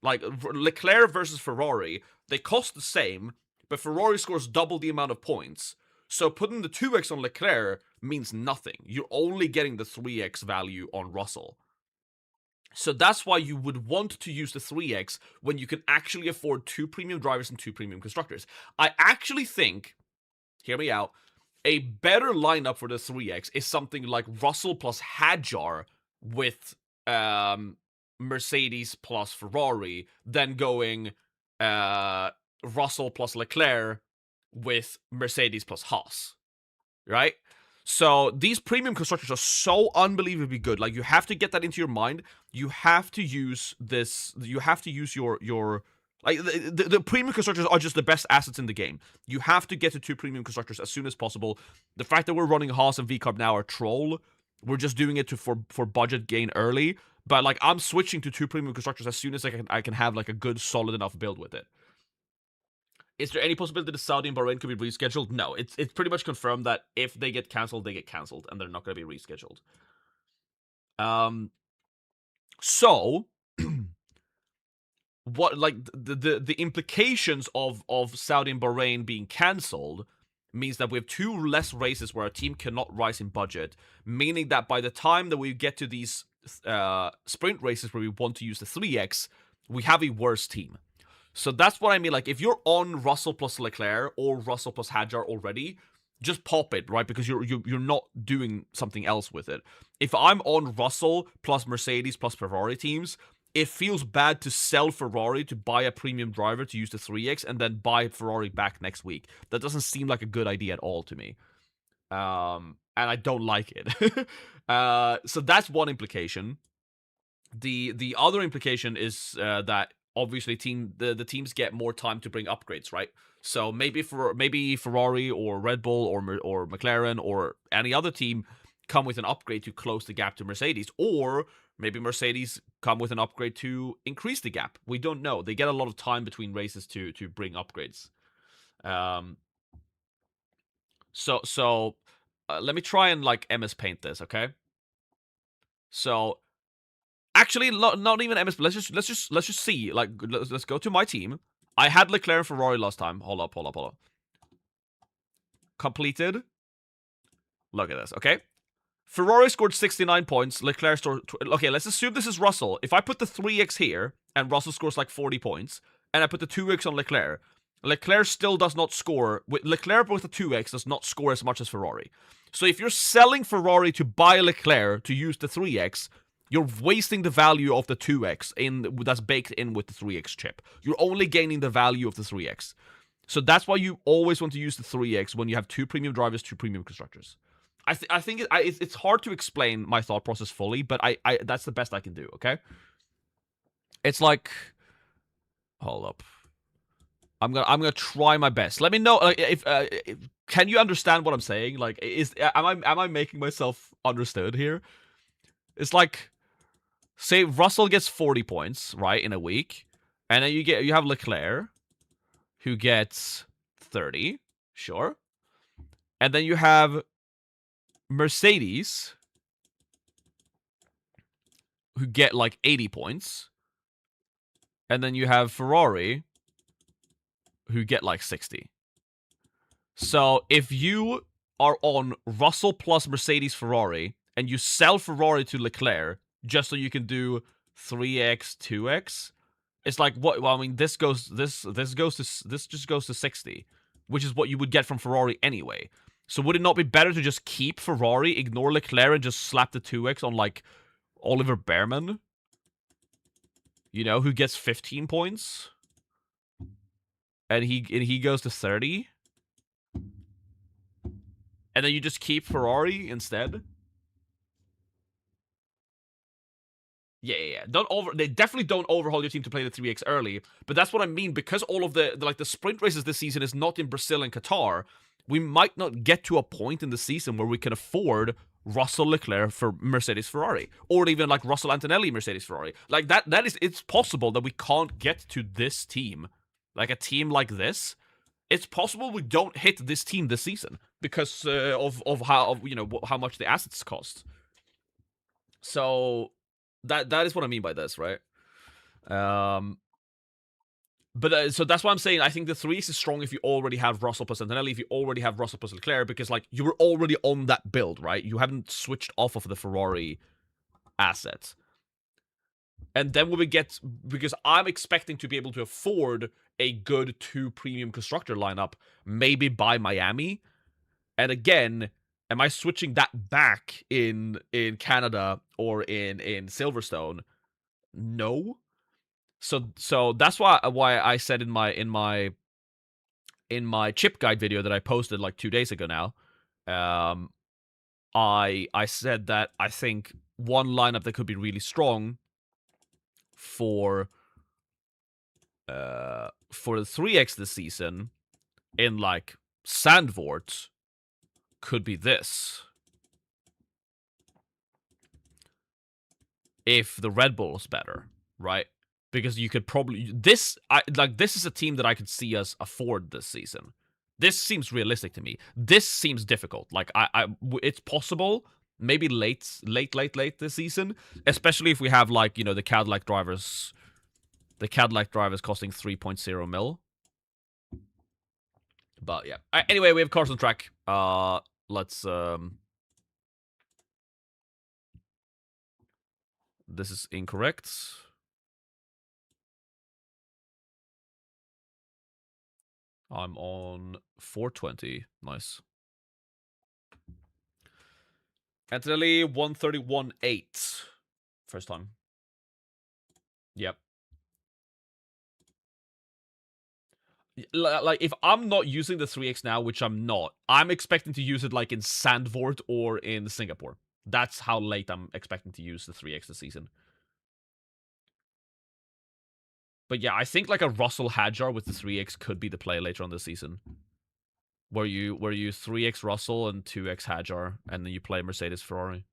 Like, Leclerc versus Ferrari, they cost the same, but Ferrari scores double the amount of points. So putting the 2x on Leclerc means nothing. You're only getting the 3x value on Russell. So that's why you would want to use the 3x when you can actually afford 2 premium drivers and 2 premium constructors. I actually think, hear me out, a better lineup for the 3x is something like Russell plus Hadjar with Mercedes plus Ferrari than going Russell plus Leclerc with Mercedes plus Haas, right? So these premium constructors are so unbelievably good. Like, you have to get that into your mind. You have to use this. You have to use your like the premium constructors are just the best assets in the game. You have to get to 2 premium constructors as soon as possible. The fact that we're running Haas and VCarb now are troll. We're just doing it for budget gain early. But like, I'm switching to 2 premium constructors as soon as I can have like a good solid enough build with it. Is there any possibility that Saudi and Bahrain could be rescheduled? No, it's pretty much confirmed that if they get cancelled, they get cancelled, and they're not going to be rescheduled. So what, like, the implications of Saudi and Bahrain being cancelled means that we have 2 less races where our team cannot rise in budget, meaning that by the time that we get to these sprint races where we want to use the 3x, we have a worse team. So that's what I mean. Like, if you're on Russell plus Leclerc or Russell plus Hadjar already, just pop it, right? Because you're not doing something else with it. If I'm on Russell plus Mercedes plus Ferrari teams, it feels bad to sell Ferrari to buy a premium driver to use the 3x and then buy Ferrari back next week. That doesn't seem like a good idea at all to me. And I don't like it. So that's one implication. The other implication is that obviously the teams get more time to bring upgrades, right? So maybe Ferrari or Red Bull or McLaren or any other team come with an upgrade to close the gap to Mercedes, or maybe Mercedes come with an upgrade to increase the gap. We don't know. They get a lot of time between races to bring upgrades. So let me try and like MS Paint this, okay? So actually, not even MS. Let's just see. Like, let's go to my team. I had Leclerc and Ferrari last time. Hold up. Completed. Look at this, okay? Ferrari scored 69 points. Leclerc scored... Okay, let's assume this is Russell. If I put the 3x here, and Russell scores like 40 points, and I put the 2x on Leclerc, Leclerc still does not score... Leclerc with the 2x does not score as much as Ferrari. So if you're selling Ferrari to buy Leclerc to use the 3x, you're wasting the value of the 2x that's baked in with the 3x chip. You're only gaining the value of the 3x. So that's why you always want to use the 3x when you have 2 premium drivers, 2 premium constructors. I think it's hard to explain my thought process fully, but I that's the best I can do, okay? It's like... Hold up. I'm gonna try my best. Let me know if can you understand what I'm saying? Like, am I making myself understood here? It's like, say Russell gets 40 points, right, in a week, and then you have Leclerc, who gets 30, sure, and then you have Mercedes, who get like 80 points, and then you have Ferrari, who get like 60. So if you are on Russell plus Mercedes Ferrari, and you sell Ferrari to Leclerc just so you can do 3x, 2x, it's like, what? Well, I mean, this just goes to 60, which is what you would get from Ferrari anyway. So would it not be better to just keep Ferrari, ignore Leclerc, and just slap the 2x on like Oliver Behrman? You know, who gets 15 points, and he goes to 30, and then you just keep Ferrari instead. Yeah. They definitely don't overhaul your team to play the 3x early, but that's what I mean. Because all of the sprint races this season is not in Brazil and Qatar, we might not get to a point in the season where we can afford Russell Leclerc for Mercedes Ferrari, or even like Russell Antonelli Mercedes Ferrari. Like it's possible that we can't get to this team, like a team like this. It's possible we don't hit this team this season because of how how much the assets cost. So that is what I mean by this, right? But so that's why I'm saying I think the 3x is strong if you already have Russell plus Antonelli, if you already have Russell plus Leclerc, because like you were already on that build, right? You haven't switched off of the Ferrari asset. And then when we get, because I'm expecting to be able to afford a good 2 premium constructor lineup, maybe by Miami. And again, am I switching that back in Canada or in Silverstone? No. So that's why I said in my chip guide video that I posted like 2 days ago now, I said that I think one lineup that could be really strong for the 3x this season in like Sandvort could be this. If the Red Bull is better, right? Because you could probably this is a team that I could see us afford this season. This seems realistic to me. This seems difficult. Like it's possible, maybe late this season, especially if we have like the Cadillac drivers costing 3.0 mil. But yeah. Anyway, we have cars on track. Let's This is incorrect. I'm on 420. Nice. Antonelli 131.8. First time. Yep. Like, if I'm not using the 3x now, which I'm not, I'm expecting to use it like in Sandvort or in Singapore. That's how late I'm expecting to use the 3x this season. But yeah, I think like a Russell Hadjar with the 3x could be the play later on this season. Where you 3x Russell and 2x Hadjar, and then you play Mercedes Ferrari.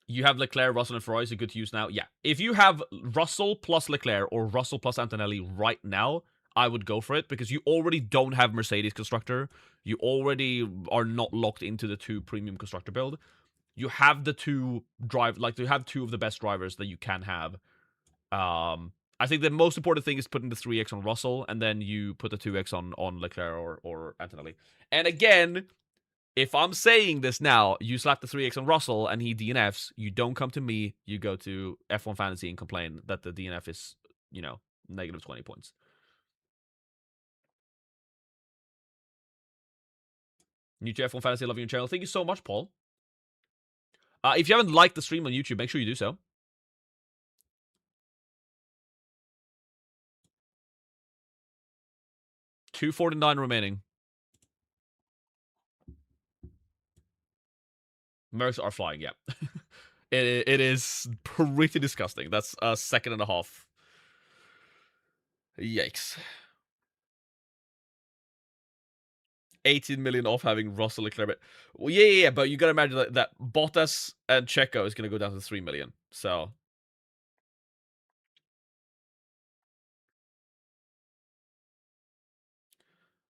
You have Leclerc, Russell, and Ferrari, so good to use now. Yeah. If you have Russell plus Leclerc or Russell plus Antonelli right now, I would go for it because you already don't have Mercedes constructor. You already are not locked into the 2 premium constructor build. You have the 2 you have 2 of the best drivers that you can have. I think the most important thing is putting the 3x on Russell, and then you put the 2x on Leclerc or Antonelli. And again, if I'm saying this now, you slap the 3x on Russell and he DNFs, you don't come to me, you go to F1 Fantasy and complain that the DNF is, negative 20 points. New to F1 Fantasy, loving your channel. Thank you so much, Paul. If you haven't liked the stream on YouTube, make sure you do so. $249 remaining. Mercs are flying, yeah. It is pretty disgusting. That's a second and a half. Yikes. 18 million off having Russell Leclerc. Well, yeah, but you gotta imagine that Bottas and Checo is gonna go down to 3 million. So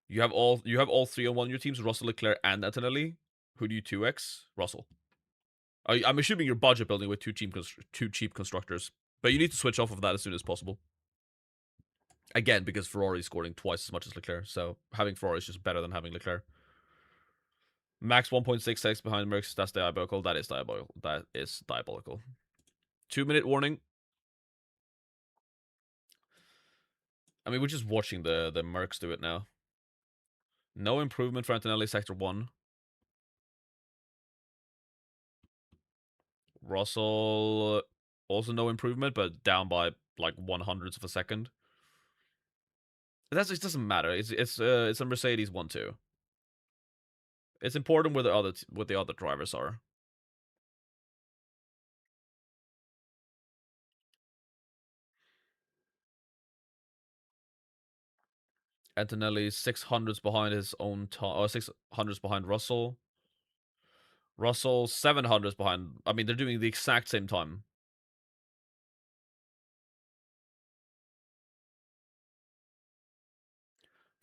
you have all 3 on one of your teams, Russell, Leclerc, and Antonelli. Who do you 2x? Russell. I'm assuming you're budget building with two cheap constructors, but you need to switch off of that as soon as possible. Again, because Ferrari is scoring twice as much as Leclerc, so having Ferrari is just better than having Leclerc. Max 1.6x behind Mercs. That's diabolical. That is diabolical. That is diabolical. 2-minute warning. I mean, we're just watching the Mercs do it now. No improvement for Antonelli, Sector 1. Russell, also no improvement, but down by like 1/100th of a second. It doesn't matter. It's a Mercedes 1-2. It's important where the other drivers are. Antonelli 600s behind his own time, or 600s behind Russell. Russell 700s behind. I mean, they're doing the exact same time.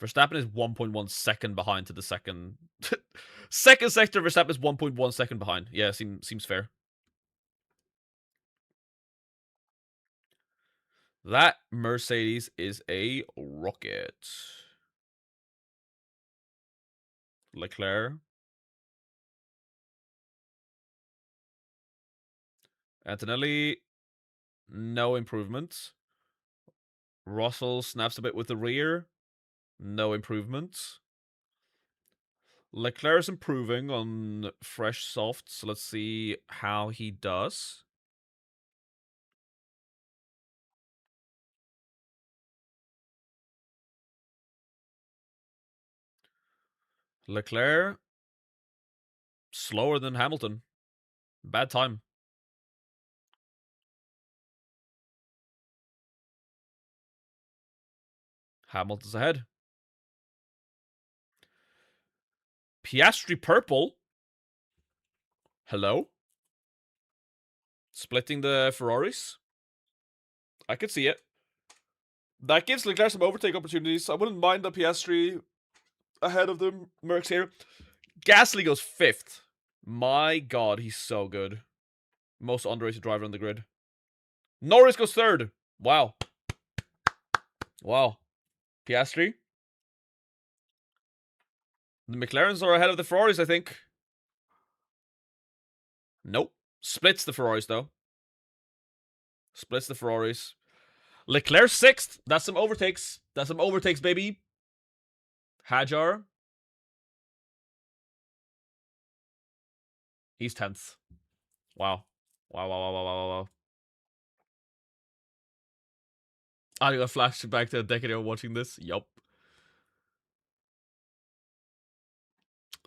Verstappen is 1.1 second behind to the second. Second sector, Verstappen is 1.1 second behind. Yeah, seems fair. That Mercedes is a rocket. Leclerc. Antonelli, no improvement. Russell snaps a bit with the rear. No improvement. Leclerc is improving on fresh softs. So let's see how he does. Leclerc, slower than Hamilton. Bad time. Hamilton's ahead. Piastri purple. Hello? Splitting the Ferraris. I could see it. That gives Leclerc some overtake opportunities. I wouldn't mind the Piastri ahead of the Mercs here. Gasly goes 5th. My god, he's so good. Most underrated driver on the grid. Norris goes 3rd. Wow. Wow. Piastri. The McLarens are ahead of the Ferraris, I think. Nope. Splits the Ferraris, though. Splits the Ferraris. Leclerc 6th. That's some overtakes. That's some overtakes, baby. Hajar. He's 10th. Wow. Wow. I got flashed back to a decade ago watching this. Yup.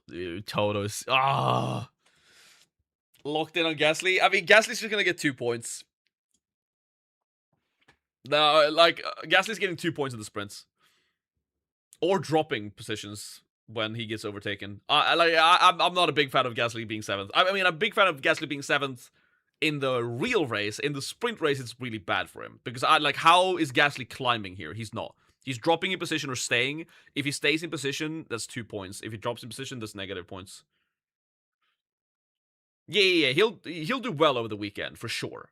Dude, Toto's. Locked in on Gasly. I mean, Gasly's just gonna get 2 points. No, like, Gasly's getting 2 points in the sprints. Or dropping positions when he gets overtaken. I'm not a big fan of Gasly being 7th. I mean, I'm a big fan of Gasly being 7th in the real race. In the sprint race, it's really bad for him. Because, how is Gasly climbing here? He's not. He's dropping in position or staying. If he stays in position, that's 2 points. If he drops in position, that's negative points. Yeah. He'll do well over the weekend, for sure.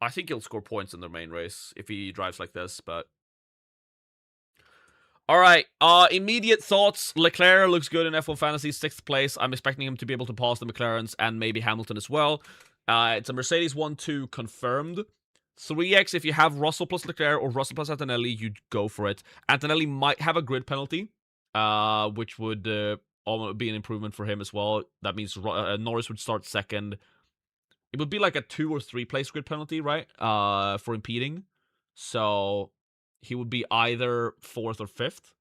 I think he'll score points in the main race if he drives like this, but... Alright, immediate thoughts. Leclerc looks good in F1 Fantasy, 6th place. I'm expecting him to be able to pass the McLarens and maybe Hamilton as well. It's a Mercedes 1-2 confirmed. 3x if you have Russell plus Leclerc or Russell plus Antonelli, you'd go for it. Antonelli might have a grid penalty, which would be an improvement for him as well. That means Norris would start 2nd. It would be like a 2 or 3 place grid penalty, right? For impeding. So he would be either 4th or 5th.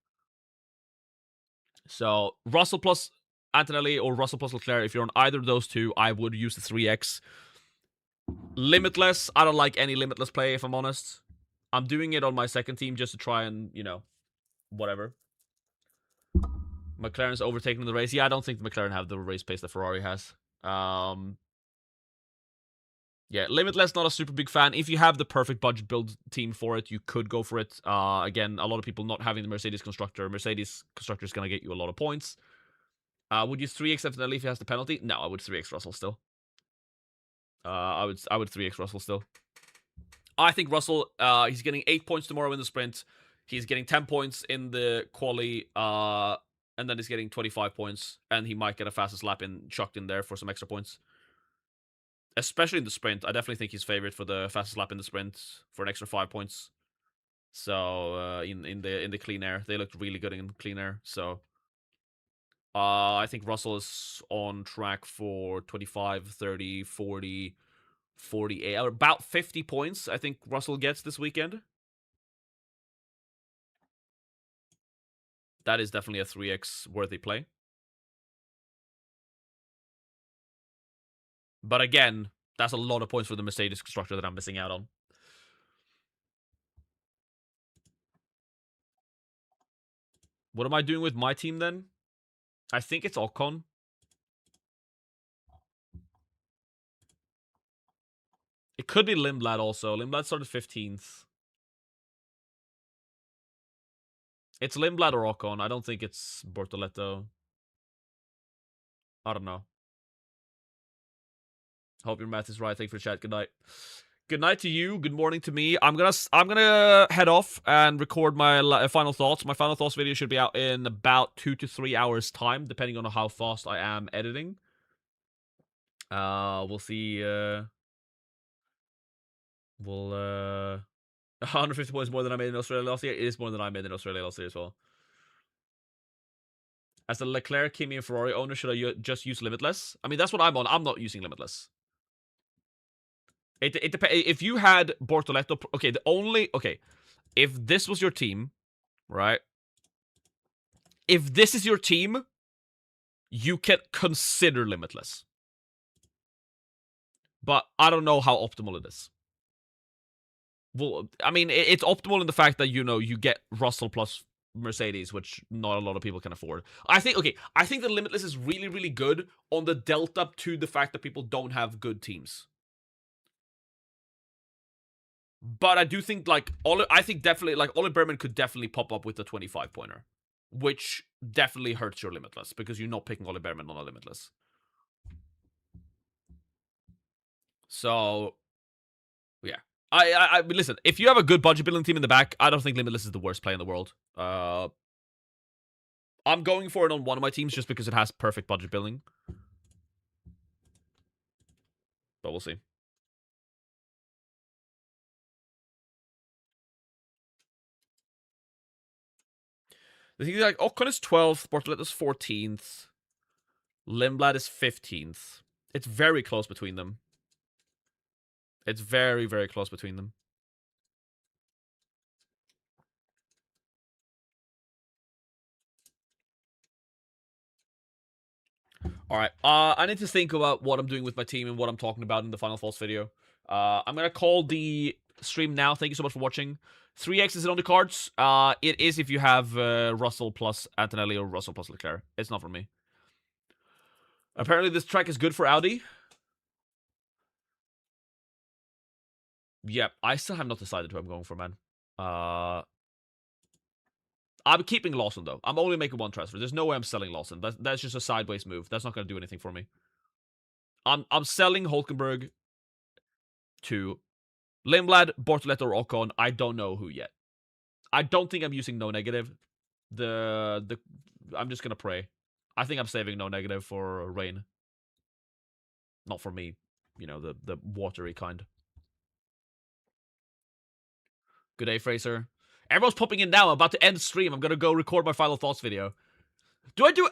So Russell plus Antonelli or Russell plus Leclerc, if you're on either of those two, I would use the 3x. Limitless, I don't like any limitless play, if I'm honest. I'm doing it on my second team just to try and, whatever. McLaren's overtaking the race. Yeah, I don't think the McLaren have the race pace that Ferrari has. Yeah, Limitless, not a super big fan. If you have the perfect budget build team for it, you could go for it. Again, a lot of people not having the Mercedes Constructor. Mercedes Constructor is going to get you a lot of points. Would you 3x Antonelli if he has the penalty? No, I would 3x Russell still. I would 3x Russell still. I think Russell, he's getting 8 points tomorrow in the sprint. He's getting 10 points in the quali, and then he's getting 25 points. And he might get a fastest lap chucked in there for some extra points. Especially in the sprint. I definitely think he's favorite for the fastest lap in the sprint for an extra 5 points. So, in the clean air. They looked really good in clean air. So, I think Russell is on track for 25, 30, 40, 48, or about 50 points, I think Russell gets this weekend. That is definitely a 3x worthy play. But again, that's a lot of points for the Mercedes Constructor that I'm missing out on. What am I doing with my team then? I think it's Ocon. It could be Lindblad also. Lindblad started 15th. It's Lindblad or Ocon. I don't think it's Bortoleto. I don't know. Hope your math is right. Thank you for the chat. Good night. Good night to you. Good morning to me. I'm gonna head off and record my final thoughts. My final thoughts video should be out in about 2 to 3 hours time, depending on how fast I am editing. We'll see. 150 points more than I made in Australia last year. It is more than I made in Australia last year as well. As a Leclerc, Kimi, and Ferrari owner, should I just use Limitless? I mean, that's what I'm on. I'm not using Limitless. It depends. If you had Bortoleto, okay, if this was your team, right? If this is your team, you can consider Limitless. But I don't know how optimal it is. Well, I mean, it's optimal in the fact that, you get Russell plus Mercedes, which not a lot of people can afford. I think the Limitless is really, really good on the delta to the fact that people don't have good teams. But I do think, definitely, Ole Berman could definitely pop up with a 25-pointer. Which definitely hurts your Limitless, because you're not picking Ole Berman on a Limitless. So, yeah. Listen, if you have a good budget building team in the back, I don't think Limitless is the worst play in the world. I'm going for it on one of my teams just because it has perfect budget building. But we'll see. The thing is, like, Ocon is 12th, Bortolet is 14th, Lindblad is 15th. It's very close between them. It's very, very close between them. Alright, I need to think about what I'm doing with my team and what I'm talking about in the Final Thoughts video. I'm gonna call the stream now. Thank you so much for watching. 3x is it on the cards? It is if you have Russell plus Antonelli or Russell plus Leclerc. It's not for me. Apparently this track is good for Audi. Yep, I still have not decided who I'm going for, man. I'm keeping Lawson, though. I'm only making one transfer. There's no way I'm selling Lawson. That's just a sideways move. That's not going to do anything for me. I'm selling Hulkenberg to Lindblad, Bortoleto, or Ocon. I don't know who yet. I don't think I'm using no negative. I'm just going to pray. I think I'm saving no negative for rain. Not for me. You know, the watery kind. Good day, Fraser. Everyone's popping in now. I'm about to end the stream. I'm gonna go record my final thoughts video.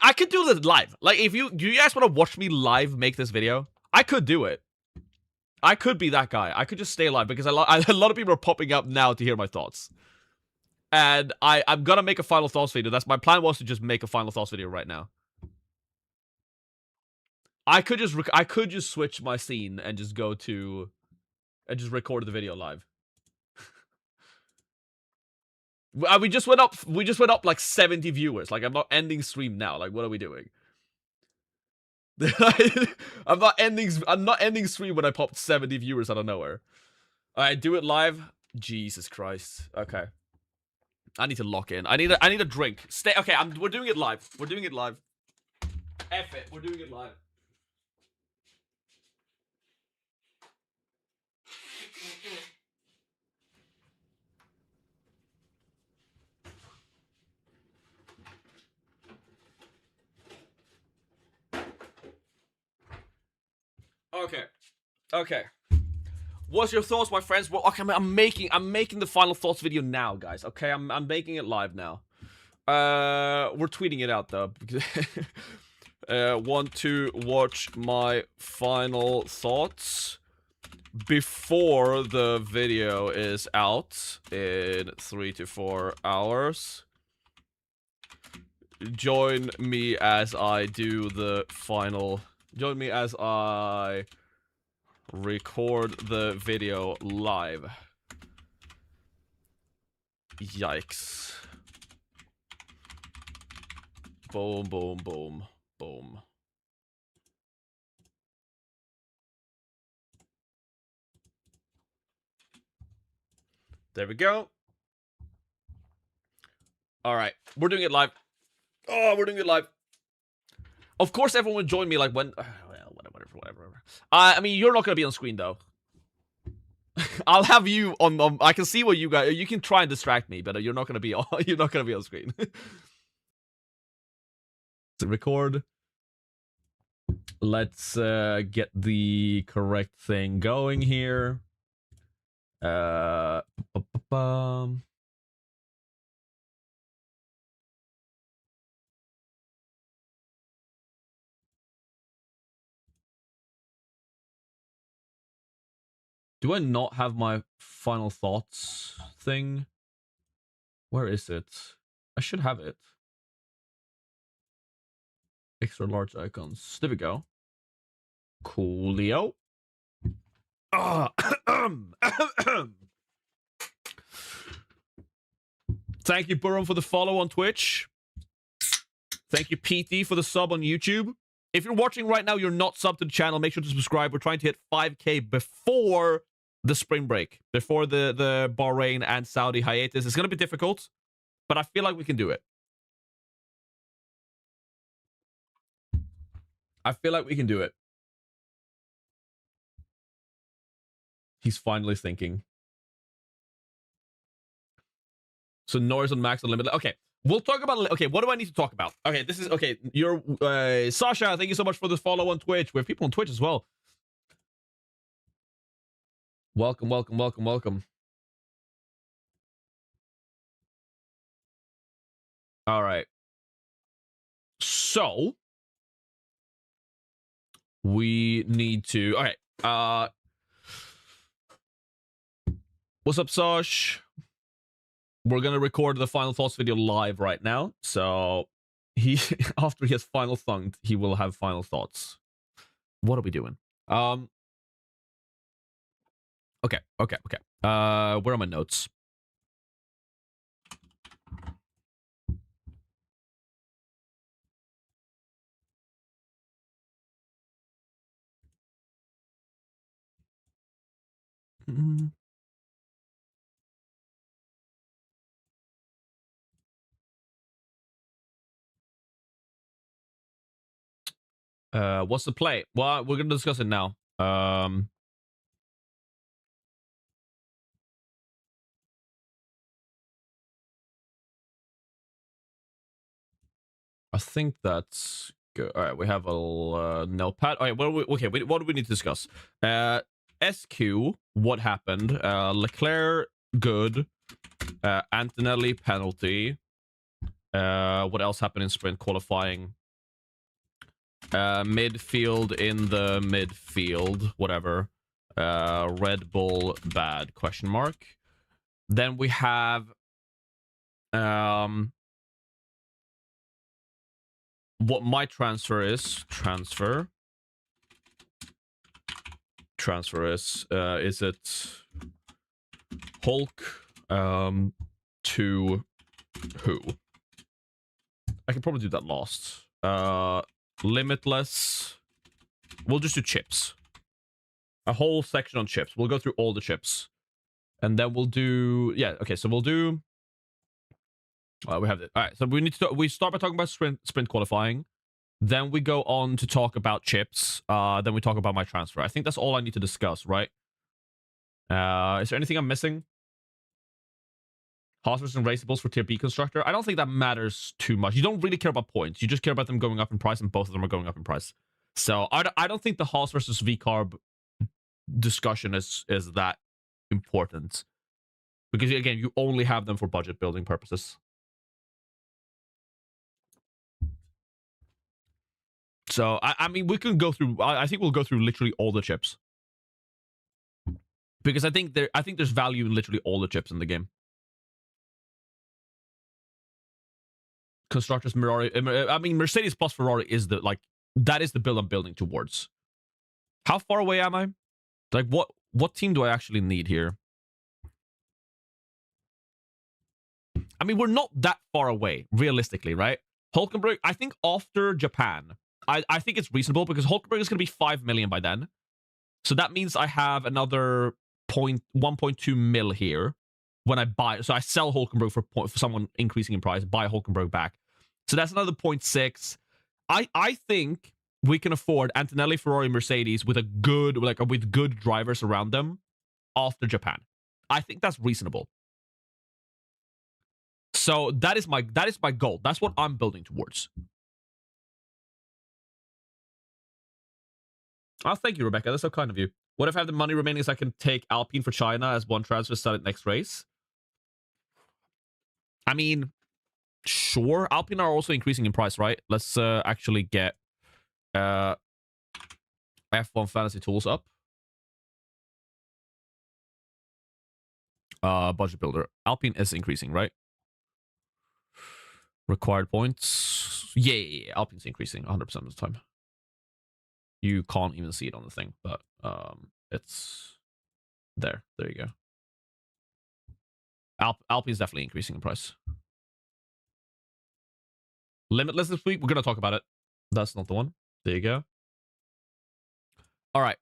I could do this live. Like, do you guys want to watch me live make this video? I could do it. I could be that guy. I could just stay live because a lot of people are popping up now to hear my thoughts. And I'm gonna make a final thoughts video. That's my plan, was to just make a final thoughts video right now. I could just switch my scene and just go to and just record the video live. We just went up like 70 viewers. Like, I'm not ending stream now. Like, what are we doing? I'm not ending stream when I popped 70 viewers out of nowhere. Alright, do it live. Jesus Christ. Okay. I need to lock in. I need a drink. Okay, we're doing it live. We're doing it live. F it. We're doing it live. Okay. What's your thoughts, my friends? Well, okay, I'm making the final thoughts video now, guys. Okay, I'm making it live now. We're tweeting it out though. Want to watch my final thoughts before the video is out in 3 to 4 hours. Join me as I do the final. Join me as I record the video live. Yikes. Boom, boom, boom, boom. There we go. All right, we're doing it live. Oh, we're doing it live. Of course, everyone would join me like when... well, whatever. I mean, you're not going to be on screen, though. I'll have you on... I can see what you guys... You can try and distract me, but you're not going to be on... You're not going to be on screen. To record. Let's get the correct thing going here. Do I not have my final thoughts thing? Where is it? I should have it. Extra large icons. There we go. Coolio. Thank you, Burham, for the follow on Twitch. Thank you, PT, for the sub on YouTube. If you're watching right now, you're not subbed to the channel, make sure to subscribe. We're trying to hit 5K before the spring break, before the Bahrain and Saudi hiatus. It's going to be difficult, but I feel like we can do it. I feel like we can do it. He's finally thinking. So Norris on Max Unlimited. Okay, we'll talk about. Okay, what do I need to talk about? Okay, this is okay. You're Sasha. Thank you so much for the follow on Twitch. We have people on Twitch as well. Welcome, welcome, welcome, welcome. All right. So we need to. Okay. What's up, Sash? We're gonna record the final thoughts video live right now. So he after he has final thunked, he will have final thoughts. What are we doing? Okay. Where are my notes? What's the play? Well, we're gonna discuss it now. I think that's good. All right, we have a notepad. All right, what do we need to discuss? SQ, what happened? Leclerc, good. Antonelli, penalty. What else happened in sprint qualifying? Midfield in the midfield, whatever. Red Bull, bad, question mark. Then we have what my transfer is. Transfer is it Hulk to who? I can probably do that last. Limitless. We'll just do chips. A whole section on chips. We'll go through all the chips. And then we'll do... Yeah, okay, so we'll do... we have it. All right, so we start by talking about sprint qualifying. Then we go on to talk about chips. Then we talk about my transfer. I think that's all I need to discuss, right? Is there anything I'm missing? Hospitals and raceables for tier B constructor. I don't think that matters too much. You don't really care about points. You just care about them going up in price, and both of them are going up in price. So I don't think the Haas versus VCarb discussion is that important. Because, again, you only have them for budget building purposes. So, I mean, we can go through... I think we'll go through literally all the chips. Because I think there's value in literally all the chips in the game. Constructors, I mean, Mercedes plus Ferrari is that is the build I'm building towards. How far away am I? Like, what team do I actually need here? I mean, we're not that far away, realistically, right? Hulkenberg, I think after Japan, I think it's reasonable because Hulkenberg is going to be 5 million by then. So that means I have another 1.2 mil here when I buy. So I sell Hulkenberg for someone increasing in price, buy Hulkenberg back. So that's another 0.6. I think we can afford Antonelli, Ferrari, Mercedes with with good drivers around them after Japan. I think that's reasonable. So that is my goal. That's what I'm building towards. Oh, thank you, Rebecca. That's so kind of you. What if I have the money remaining so I can take Alpine for China as one transfer start at next race? I mean, sure. Alpine are also increasing in price, right? Let's actually get F1 Fantasy Tools up. Budget builder. Alpine is increasing, right? Required points. Yeah. Alpine's increasing 100% of the time. You can't even see it on the thing, but it's there. There you go. Alpine's definitely increasing in price. Limitless this week. We're going to talk about it. That's not the one. There you go. All right.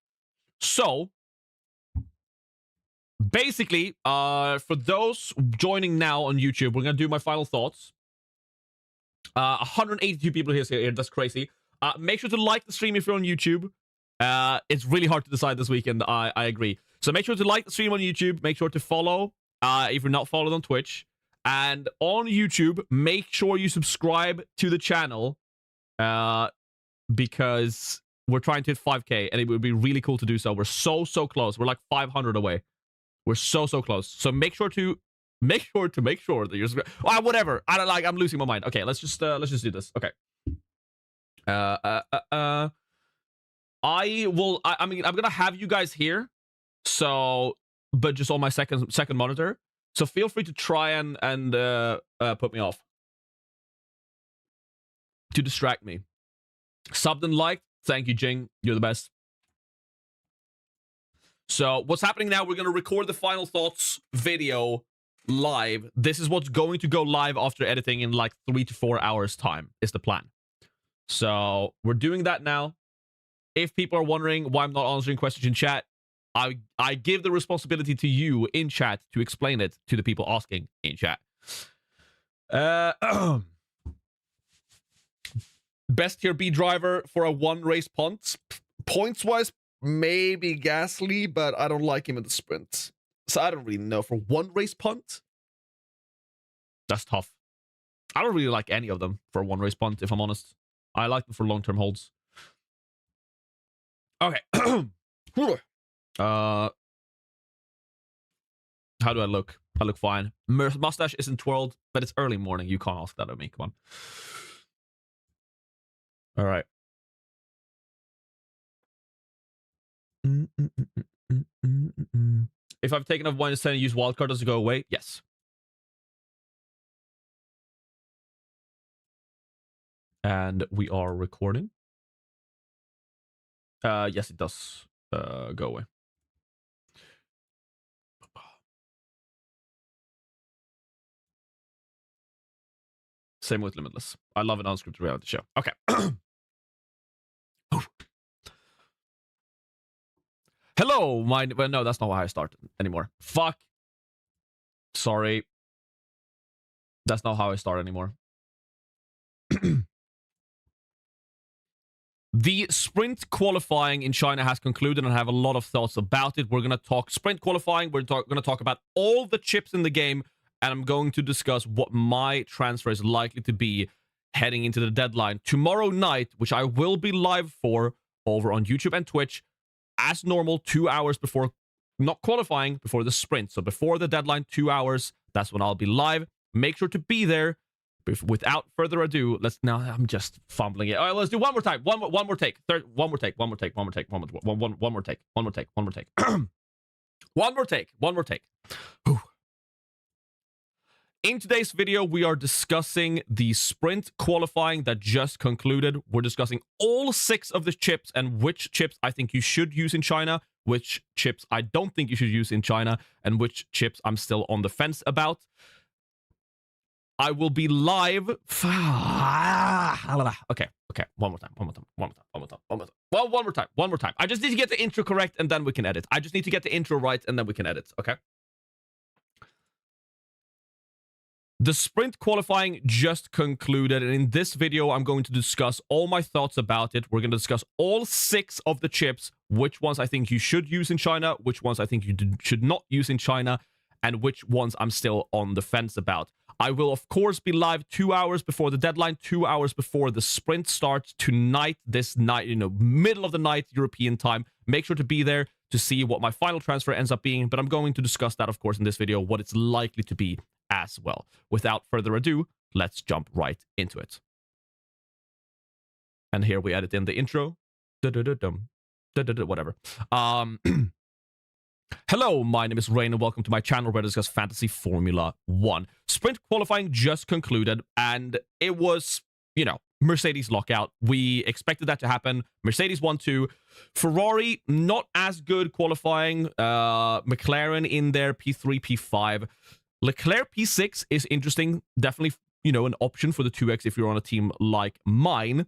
So, basically, for those joining now on YouTube, we're going to do my final thoughts. 182 people here. That's crazy. Make sure to like the stream if you're on YouTube. It's really hard to decide this weekend. I agree. So make sure to like the stream on YouTube. Make sure to follow if you're not followed on Twitch. And on YouTube, make sure you subscribe to the channel because we're trying to hit 5K, and it would be really cool to do so. We're so close. We're like 500 away. We're so close. So make sure that you're whatever. I don't like. I'm losing my mind. Okay, let's just do this. Okay. I mean, I'm gonna have you guys here. So, but just on my second monitor. So feel free to try and put me off to distract me. Subbed and liked. Thank you, Jing. You're the best. So what's happening now? We're going to record the final thoughts video live. This is what's going to go live after editing in like 3 to 4 hours time is the plan. So we're doing that now. If people are wondering why I'm not answering questions in chat, I give the responsibility to you in chat to explain it to the people asking in chat. Best tier B driver for a one race punt. Points wise, maybe Gasly, but I don't like him in the sprint. So I don't really know. For one race punt, that's tough. I don't really like any of them for a one race punt, if I'm honest. I like them for long-term holds. Okay. How do I look? I look fine. Mustache isn't twirled, but it's early morning. You can't ask that of me. Come on. All right. If I've taken off -10 and use wildcard, does it go away? Yes. And we are recording. Yes, it does go away. Same with Limitless. I love an unscripted reality show. Okay. Hello, well, no, that's not how I started anymore. Fuck. Sorry. That's not how I start anymore. The sprint qualifying in China has concluded, and I have a lot of thoughts about it. We're going to talk sprint qualifying. We're going to talk about all the chips in the game, and I'm going to discuss what my transfer is likely to be heading into the deadline tomorrow night, which I will be live for over on YouTube and Twitch as normal, 2 hours before, not qualifying, before the sprint. So before the deadline, 2 hours, that's when I'll be live. Make sure to be there. Without further ado, I'm just fumbling it. All right, let's do one more time. One more take. One more take. One more take. One more take. One more take. One more take. One more take. One more take. One more take. One more take. In today's video, we are discussing the sprint qualifying that just concluded. We're discussing all 6 of the chips and which chips I think you should use in China, which chips I don't think you should use in China, and which chips I'm still on the fence about. I will be live. Okay. One more time. I just need to get the intro correct and then we can edit. I just need to get the intro right and then we can edit. Okay. The sprint qualifying just concluded, and in this video, I'm going to discuss all my thoughts about it. We're going to discuss all 6 of the chips, which ones I think you should use in China, which ones I think you should not use in China, and which ones I'm still on the fence about. I will, of course, be live 2 hours before the deadline, 2 hours before the sprint starts tonight, this night, middle of the night, European time. Make sure to be there to see what my final transfer ends up being, but I'm going to discuss that, of course, in this video, what it's likely to be as well. Without further ado, let's jump right into it. And here we edit in the intro. Whatever. Hello, my name is Rain, and welcome to my channel where I discuss Fantasy Formula 1. Sprint qualifying just concluded, and it was, Mercedes lockout. We expected that to happen. Mercedes won 2. Ferrari, not as good qualifying. McLaren in there, P3, P5. Leclerc P6 is interesting. Definitely, an option for the 2X if you're on a team like mine.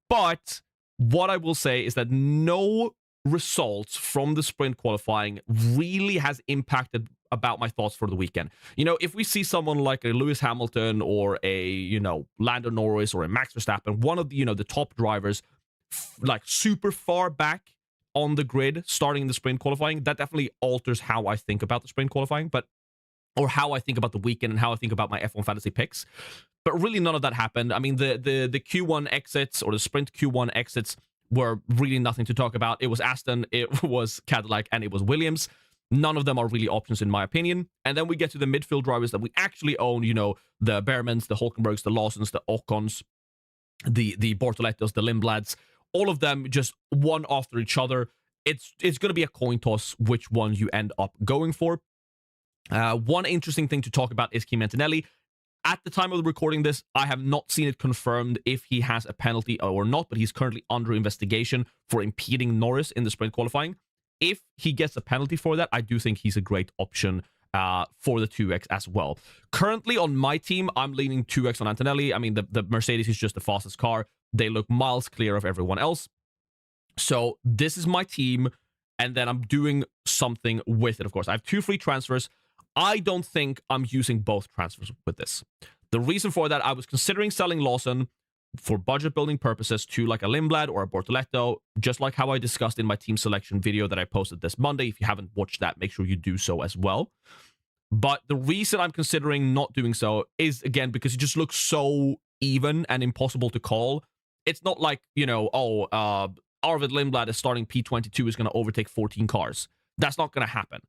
But what I will say is that no results from the sprint qualifying really has impacted about my thoughts for the weekend. If we see someone like a Lewis Hamilton or a, Lando Norris or a Max Verstappen, one of the, the top drivers, like super far back on the grid starting in the sprint qualifying, that definitely alters how I think about the sprint qualifying. But or how I think about the weekend and how I think about my F1 fantasy picks. But really none of that happened. I mean, the Q1 exits or the sprint Q1 exits were really nothing to talk about. It was Aston, it was Cadillac, and it was Williams. None of them are really options in my opinion. And then we get to the midfield drivers that we actually own, you know, the Behrmans, the Hulkenbergs, the Lawsons, the Ocons, the Bortoletos, the Lindblads, all of them just one after each other. It's going to be a coin toss which one you end up going for. One interesting thing to talk about is Kimi Antonelli. At the time of the recording this, I have not seen it confirmed if he has a penalty or not, but he's currently under investigation for impeding Norris in the sprint qualifying. If he gets a penalty for that, I do think he's a great option for the 2X as well. Currently on my team, I'm leaning 2X on Antonelli. I mean, the Mercedes is just the fastest car. They look miles clear of everyone else. So this is my team, and then I'm doing something with it, of course. I have 2 free transfers. I don't think I'm using both transfers with this. The reason for that, I was considering selling Lawson for budget building purposes to like a Lindblad or a Bortoleto, just like how I discussed in my team selection video that I posted this Monday. If you haven't watched that, make sure you do so as well. But the reason I'm considering not doing so is, again, because it just looks so even and impossible to call. It's not like, you know, Arvid Lindblad is starting P22 is going to overtake 14 cars. That's not going to happen.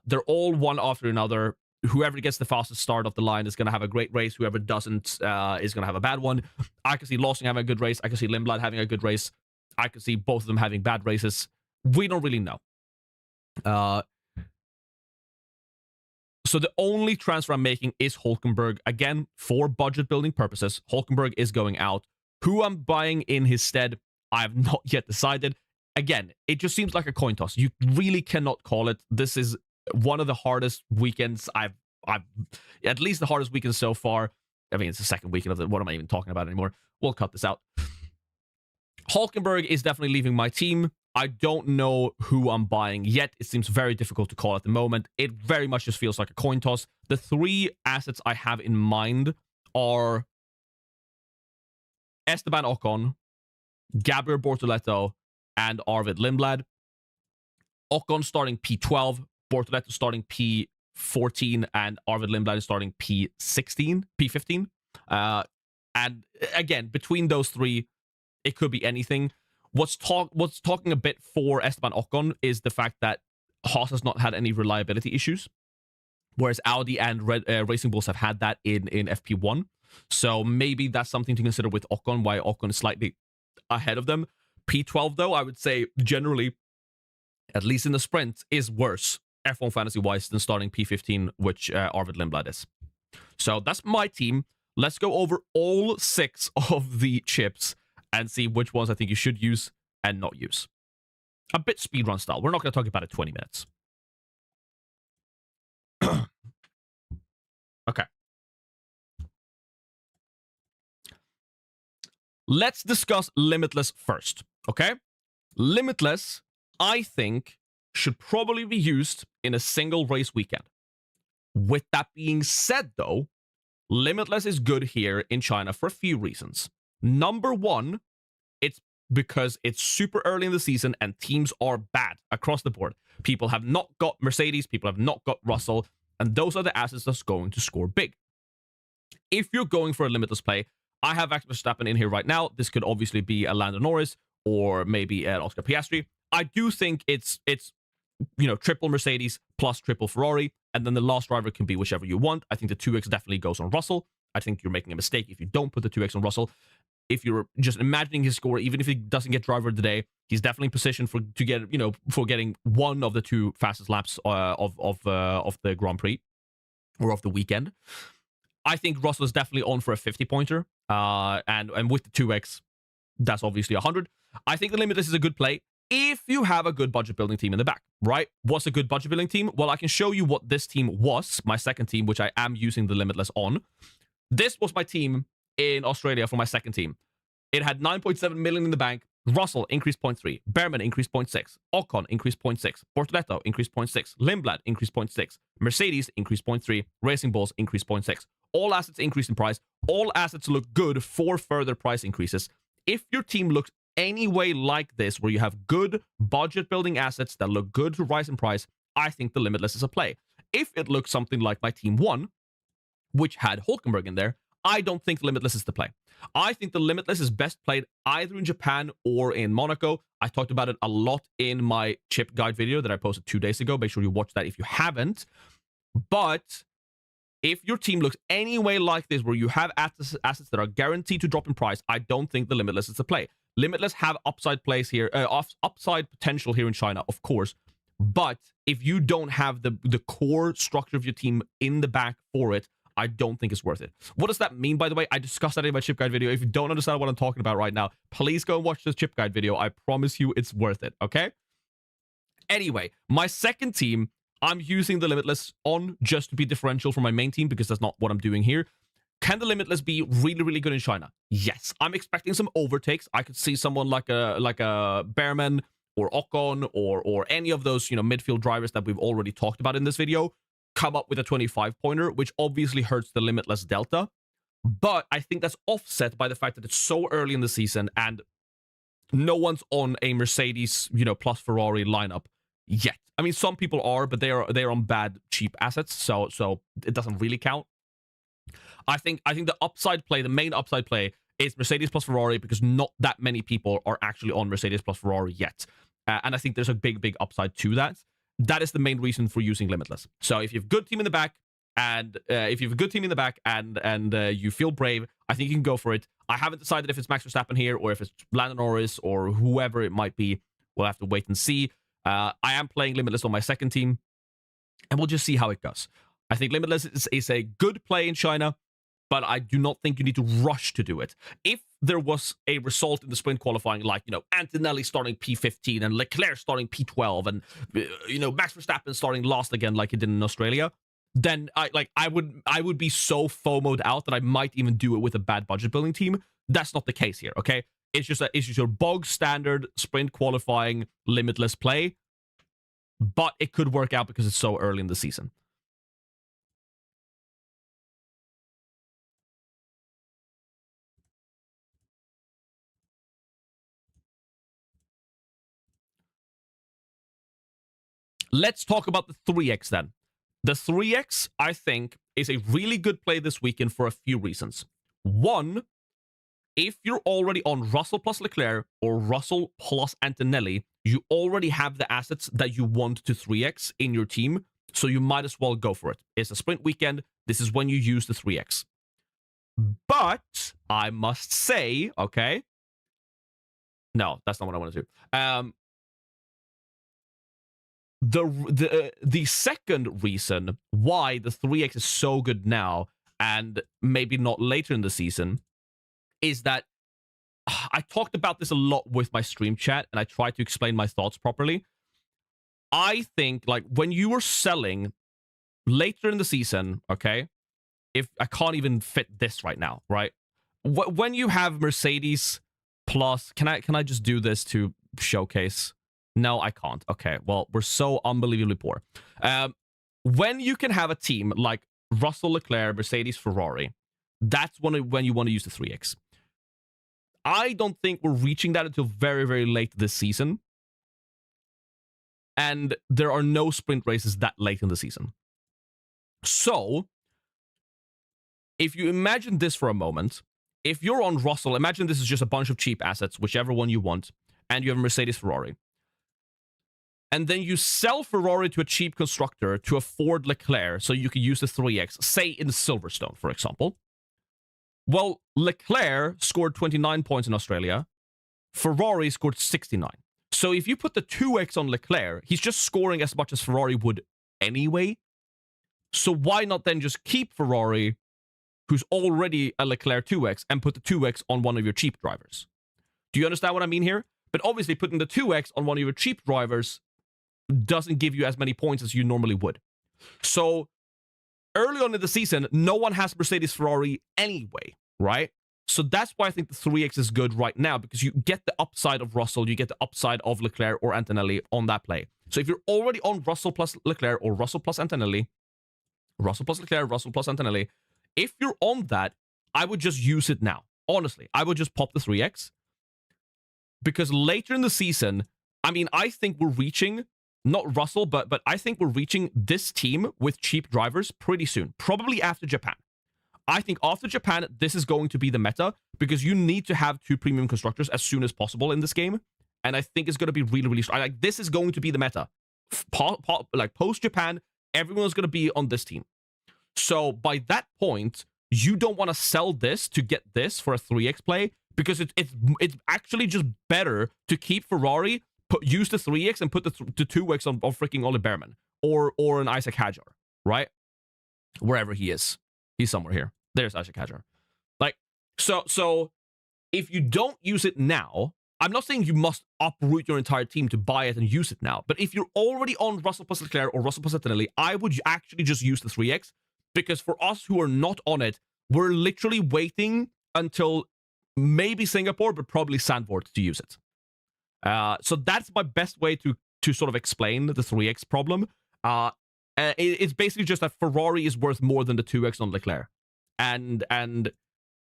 They're all one after another. Whoever gets the fastest start of the line is going to have a great race. Whoever doesn't is going to have a bad one. I can see Lawson having a good race. I can see Lindblad having a good race. I can see both of them having bad races. We don't really know. So the only transfer I'm making is Hulkenberg. Again, for budget building purposes, Hulkenberg is going out. Who I'm buying in his stead, I have not yet decided. Again, it just seems like a coin toss. You really cannot call it. This is one of the hardest weekends I've at least the hardest weekend so far. I mean, it's the second weekend of the, what am I even talking about anymore? We'll cut this out. Hulkenberg is definitely leaving my team. I don't know who I'm buying yet. It seems very difficult to call at the moment. It very much just feels like a coin toss. The 3 assets I have in mind are Esteban Ocon, Gabriel Bortoleto, and Arvid Lindblad. Ocon starting P12, Bortoleto starting P14, and Arvid Lindblad is starting P15. And again, between those 3, it could be anything. What's talking a bit for Esteban Ocon is the fact that Haas has not had any reliability issues, whereas Audi and Racing Bulls have had that in FP1. So maybe that's something to consider with Ocon, why Ocon is slightly ahead of them. P12, though, I would say generally, at least in the sprint, is worse F1 fantasy-wise than starting P15, which Arvid Lindblad is. So that's my team. Let's go over all 6 of the chips and see which ones I think you should use and not use. A bit speedrun style. We're not going to talk about it 20 minutes. Okay. Let's discuss Limitless first, okay? Limitless, I think, should probably be used in a single race weekend. With that being said, though, Limitless is good here in China for a few reasons. Number 1, it's because it's super early in the season and teams are bad across the board. People have not got Mercedes, people have not got Russell, and those are the assets that's going to score big. If you're going for a Limitless play, I have Max Verstappen in here right now. This could obviously be a Lando Norris or maybe an Oscar Piastri. I do think it's you know, triple Mercedes plus triple Ferrari, and then the last driver can be whichever you want. I think the 2X definitely goes on Russell. I think you're making a mistake if you don't put the 2X on Russell. If you're just imagining his score, even if he doesn't get driver of the day, he's definitely positioned for getting one of the 2 fastest laps of the Grand Prix or of the weekend. I think Russell is definitely on for a 50-pointer, and with the 2X, that's obviously 100. I think the Limitless is a good play if you have a good budget building team in the back, right? What's a good budget building team? Well, I can show you what this team was, my second team, which I am using the Limitless on. This was my team in Australia for my second team. It had 9.7 million in the bank. Russell increased 0.3. Behrman increased 0.6. Ocon increased 0.6. Bortoleto increased 0.6. Lindblad increased 0.6. Mercedes increased 0.3. Racing Bulls increased 0.6. All assets increased in price. All assets look good for further price increases. If your team looks any way like this, where you have good budget building assets that look good to rise in price, I think the Limitless is a play. if it looks something like my Team 1, which had Hulkenberg in there, I don't think the Limitless is the play. I think the Limitless is best played either in Japan or in Monaco. I talked about it a lot in my chip guide video that I posted 2 days ago. Make sure you watch that if you haven't. But if your team looks anyway like this, where you have assets that are guaranteed to drop in price, I don't think the Limitless is the play. Limitless have upside plays here, upside potential here in China, of course. But if you don't have the core structure of your team in the back for it, I don't think it's worth it. What does that mean, by the way? I discussed that in my chip guide video. If you don't understand what I'm talking about right now, please go and watch this chip guide video. I promise you it's worth it, okay? Anyway, my second team, I'm using the Limitless on just to be differential from my main team because that's not what I'm doing here. Can the Limitless be really, really good in China? Yes. I'm expecting some overtakes. I could see someone like a Bearman or Ocon or any of those, midfield drivers that we've already talked about in this video come up with a 25-pointer, which obviously hurts the Limitless delta. But I think that's offset by the fact that it's so early in the season and no one's on a Mercedes, plus Ferrari lineup yet. I mean, some people are, but they are on bad, cheap assets, so it doesn't really count. I think the upside play, the main upside play, is Mercedes plus Ferrari because not that many people are actually on Mercedes plus Ferrari yet. And I think there's a big upside to that. That is the main reason for using Limitless. So if you have a good team in the back, and you feel brave, I think you can go for it. I haven't decided if it's Max Verstappen here or if it's Lando Norris or whoever it might be. We'll have to wait and see. I am playing Limitless on my second team, and we'll just see how it goes. I think Limitless is a good play in China, but I do not think you need to rush to do it. If there was a result in the sprint qualifying, like, Antonelli starting P15 and Leclerc starting P12 and, Max Verstappen starting last again like he did in Australia, then I would be so FOMO'd out that I might even do it with a bad budget building team. That's not the case here, okay? It's just your bog standard sprint qualifying Limitless play, but it could work out because it's so early in the season. Let's talk about the 3X then. The 3X, I think, is a really good play this weekend for a few reasons. One, if you're already on Russell plus Leclerc or Russell plus Antonelli, you already have the assets that you want to 3X in your team, so you might as well go for it. It's a sprint weekend. This is when you use the 3X. But I must say, okay, no, that's not what I want to do. The second reason why the 3X is so good now and maybe not later in the season is that I talked about this a lot with my stream chat and I tried to explain my thoughts properly. I think when you are selling later in the season, okay, if I can't even fit this right now, right? When you have Mercedes plus, can I just do this to showcase? No, I can't. Okay, well, we're so unbelievably poor. When you can have a team like Russell, Leclerc, Mercedes, Ferrari, that's when you want to use the 3X. I don't think we're reaching that until very, very late this season. And there are no sprint races that late in the season. So, if you imagine this for a moment, if you're on Russell, imagine this is just a bunch of cheap assets, whichever one you want, and you have a Mercedes, Ferrari. And then you sell Ferrari to a cheap constructor to afford Leclerc so you can use the 3X, say in Silverstone, for example. Well, Leclerc scored 29 points in Australia. Ferrari scored 69. So if you put the 2X on Leclerc, he's just scoring as much as Ferrari would anyway. So why not then just keep Ferrari, who's already a Leclerc 2X, and put the 2X on one of your cheap drivers? Do you understand what I mean here? But obviously putting the 2X on one of your cheap drivers doesn't give you as many points as you normally would. So early on in the season, no one has Mercedes Ferrari anyway, right? So that's why I think the 3X is good right now, because you get the upside of Russell, you get the upside of Leclerc or Antonelli on that play. So if you're already on Russell plus Leclerc or Russell plus Antonelli, Russell plus Leclerc, Russell plus Antonelli, if you're on that, I would just use it now. Honestly, I would just pop the 3X. Because later in the season, I mean, I think we're reaching not Russell, but I think we're reaching this team with cheap drivers pretty soon, probably after Japan. I think after Japan, this is going to be the meta because you need to have 2 premium constructors as soon as possible in this game. And I think it's going to be really, really strong. Like, this is going to be the meta. Like, post-Japan, everyone's going to be on this team. So by that point, you don't want to sell this to get this for a 3x play because it's actually just better to keep Ferrari, use the 3x and put the 2x on freaking Ollie Behrman or an Isaac Hadjar, right? Wherever he is. He's somewhere here. There's Isaac Hadjar. Like, so if you don't use it now, I'm not saying you must uproot your entire team to buy it and use it now, but if you're already on Russell plus Leclerc or Russell plus Antonelli, I would actually just use the 3x because for us who are not on it, we're literally waiting until maybe Singapore, but probably Zandvoort to use it. So that's my best way to sort of explain the 3x problem. It's basically just that Ferrari is worth more than the 2x on Leclerc. And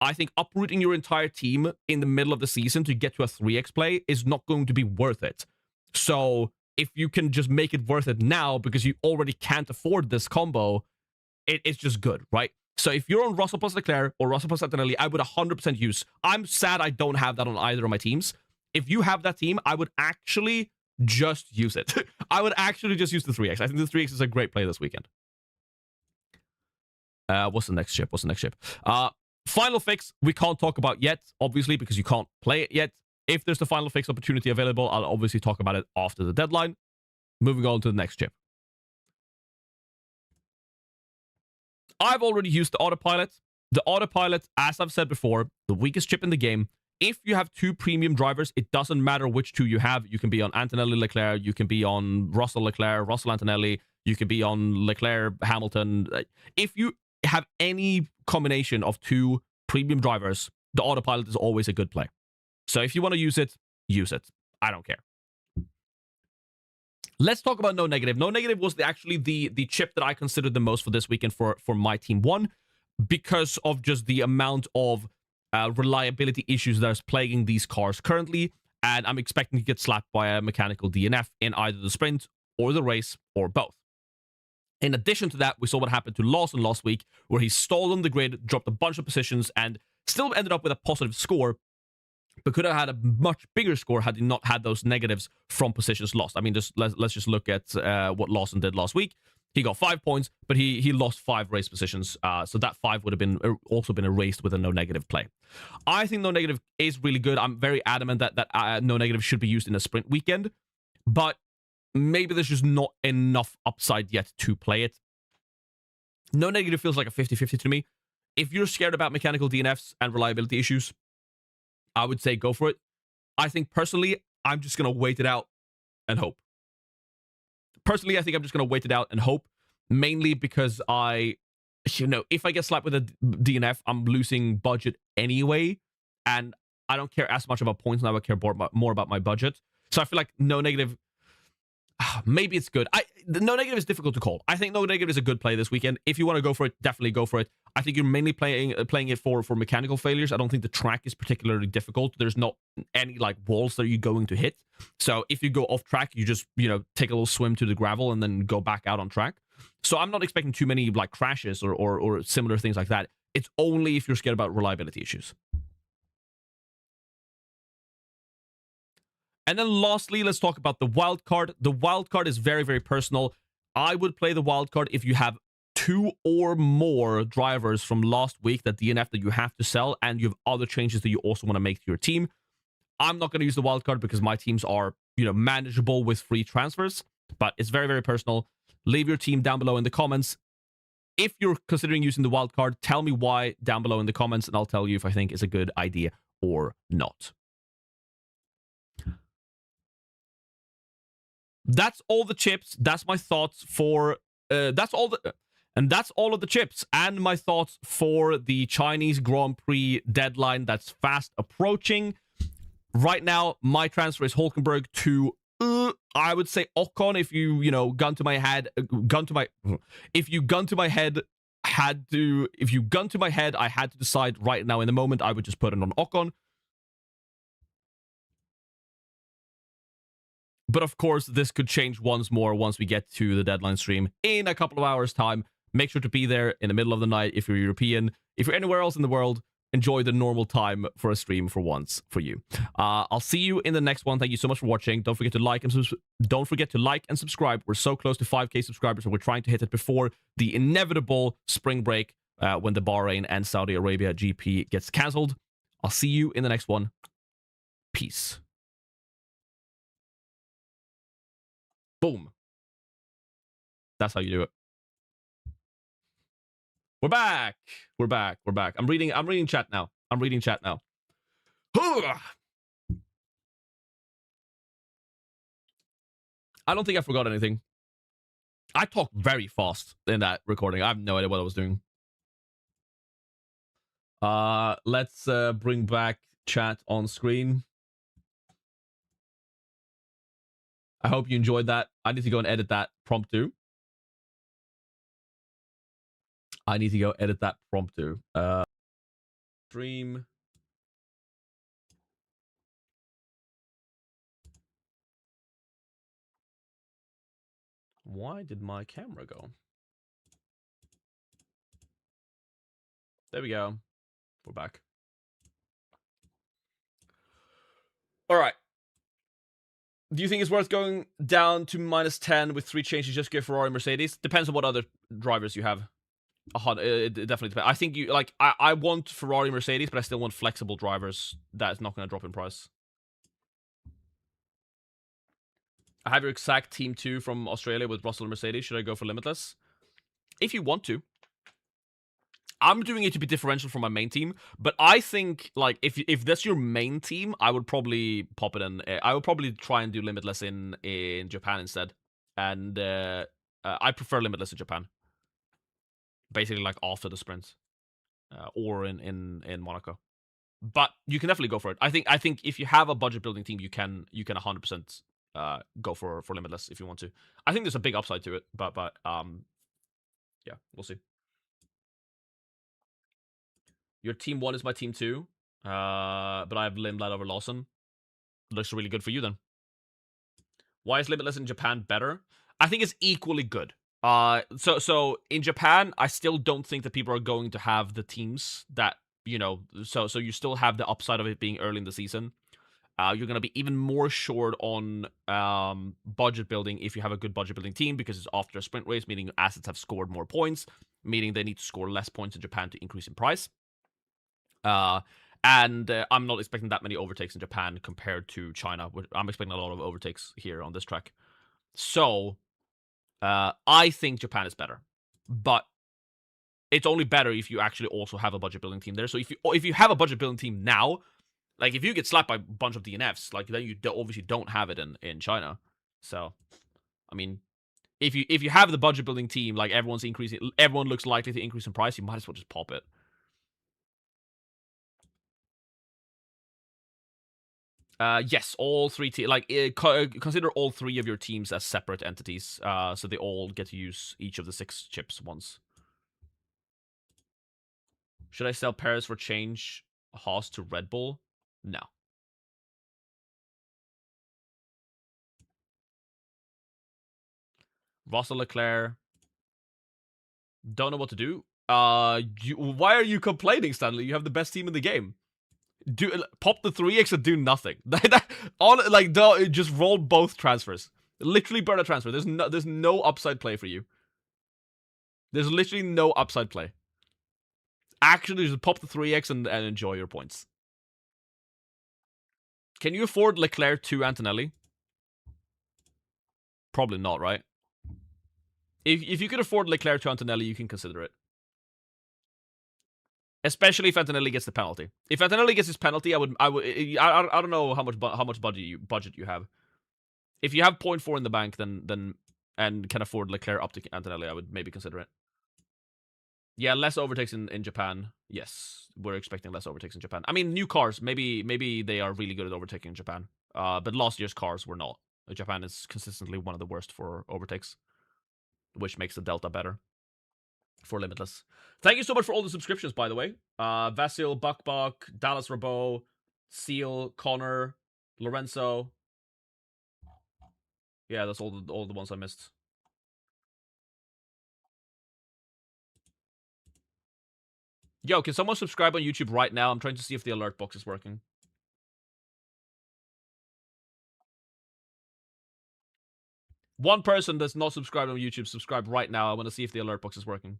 I think uprooting your entire team in the middle of the season to get to a 3x play is not going to be worth it. So if you can just make it worth it now because you already can't afford this combo, it's just good, right? So if you're on Russell plus Leclerc or Russell plus Antonelli, I would 100% use. I'm sad I don't have that on either of my teams. If you have that team, I would actually just use it. I would actually just use the 3x. I think the 3x is a great play this weekend. What's the next ship? Final fix, we can't talk about yet, obviously, because you can't play it yet. If there's the final fix opportunity available, I'll obviously talk about it after the deadline. Moving on to the next ship. I've already used the autopilot. The autopilot, as I've said before, the weakest chip in the game. If you have 2 premium drivers, it doesn't matter which 2 you have. You can be on Antonelli Leclerc, you can be on Russell Leclerc, Russell Antonelli, you can be on Leclerc Hamilton. If you have any combination of 2 premium drivers, the autopilot is always a good play. So if you want to use it, use it. I don't care. Let's talk about No Negative. No Negative was actually the chip that I considered the most for this weekend for my Team 1 because of just the amount of reliability issues that is plaguing these cars currently, and I'm expecting to get slapped by a mechanical DNF in either the sprint or the race or both. In addition to that, we saw what happened to Lawson last week, where he stalled on the grid, dropped a bunch of positions, and still ended up with a positive score, but could have had a much bigger score had he not had those negatives from positions lost. I mean, let's just look at what Lawson did last week. He got 5 points, but he lost 5 race positions, so that 5 would have also been erased with a no negative play. I think no negative is really good. I'm very adamant that no negative should be used in a sprint weekend, but maybe there's just not enough upside yet to play it. No negative feels like a 50-50 to me. If you're scared about mechanical DNFs and reliability issues, I would say go for it. I think personally, I'm just going to wait it out and hope. Personally, I think I'm just going to wait it out and hope, mainly because if I get slapped with a DNF, I'm losing budget anyway, and I don't care as much about points now. I care more about my budget. So I feel like no negative, maybe it's good. The no negative is difficult to call. I think no negative is a good play this weekend. If you want to go for it, definitely go for it. I think you're mainly playing it for mechanical failures. I don't think the track is particularly difficult. There's not any like walls that you're going to hit. So if you go off track, you just take a little swim to the gravel and then go back out on track. So I'm not expecting too many like crashes or similar things like that. It's only if you're scared about reliability issues. And then lastly, let's talk about the wild card. The wild card is very, very personal. I would play the wild card if you have 2 or more drivers from last week that DNF that you have to sell, and you have other changes that you also want to make to your team. I'm not going to use the wild card because my teams are, manageable with free transfers, but it's very, very personal. Leave your team down below in the comments. If you're considering using the wild card, tell me why down below in the comments, and I'll tell you if I think it's a good idea or not. That's all the chips. That's my thoughts for that's all of the chips and my thoughts for the Chinese Grand Prix deadline that's fast approaching. Right now, my transfer is Hulkenberg to I would say Ocon. If you gun to my head, I had to decide right now in the moment, I would just put it on Ocon. But of course, this could change once more once we get to the deadline stream in a couple of hours' time. Make sure to be there in the middle of the night if you're European. If you're anywhere else in the world, enjoy the normal time for a stream for once for you. I'll see you in the next one. Thank you so much for watching. Don't forget to like and subscribe. We're so close to 5K subscribers, and we're trying to hit it before the inevitable spring break when the Bahrain and Saudi Arabia GP gets cancelled. I'll see you in the next one. Peace. Boom. That's how you do it. We're back. We're back. We're back. I'm reading chat now. I don't think I forgot anything. I talked very fast in that recording. I have no idea what I was doing. Let's bring back chat on screen. I hope you enjoyed that. I need to go and edit that prompt too. Stream. Why did my camera go? There we go. We're back. All right. Do you think it's worth going down to -10 with 3 changes just to get Ferrari, Mercedes? Depends on what other drivers you have. It definitely depends. I think you like. I want Ferrari, Mercedes, but I still want flexible drivers that's not going to drop in price. I have your exact team 2 from Australia with Russell and Mercedes. Should I go for Limitless? If you want to. I'm doing it to be differential from my main team, but I think like if that's your main team, I would probably pop it in. I would probably try and do Limitless in Japan instead, and I prefer Limitless in Japan. Basically, like after the sprint, or in Monaco. But you can definitely go for it. I think if you have a budget building team, you can 100% go for Limitless if you want to. I think there's a big upside to it, but yeah, we'll see. Your team 1 is my team 2, but I have Lindblad over Lawson. Looks really good for you then. Why is Limitless in Japan better? I think it's equally good. So in Japan, I still don't think that people are going to have the teams that, you know, so you still have the upside of it being early in the season. You're going to be even more short on budget building if you have a good budget building team, because it's after a sprint race, meaning assets have scored more points, meaning they need to score less points in Japan to increase in price. And I'm not expecting that many overtakes in Japan compared to China. I'm expecting a lot of overtakes here on this track. So I think Japan is better, but it's only better if you actually also have a budget building team there. So if you have a budget building team now, like if you get slapped by a bunch of DNFs, like then you obviously don't have it in China. So I mean, if you have the budget building team, like everyone looks likely to increase in price, you might as well just pop it. Yes, all 3 consider all 3 of your teams as separate entities, so they all get to use each of the 6 chips once. Should I sell Perez for change Haas to Red Bull? No. Russell, Leclerc. Don't know what to do. Why are you complaining, Stanley? You have the best team in the game. Pop the 3x and do nothing. Just roll both transfers. Literally burn a transfer. There's no upside play for you. There's literally no upside play. Actually, just pop the 3x and enjoy your points. Can you afford Leclerc to Antonelli? Probably not, right? If you could afford Leclerc to Antonelli, you can consider it. Especially if Antonelli gets the penalty. If Antonelli gets his penalty, I don't know how much budget you have. If you have 0.4 in the bank, then and can afford Leclerc up to Antonelli, I would maybe consider it. Yeah, less overtakes in Japan. Yes, we're expecting less overtakes in Japan. I mean, new cars, maybe they are really good at overtaking in Japan. But last year's cars were not. Japan is consistently one of the worst for overtakes, which makes the delta better for Limitless. Thank you so much for all the subscriptions, by the way. Vasil, Buck, Dallas Rabot, Seal, Connor, Lorenzo. Yeah, that's all the ones I missed. Yo, can someone subscribe on YouTube right now? I'm trying to see if the alert box is working. One person that's not subscribed on YouTube, subscribe right now. I want to see if the alert box is working.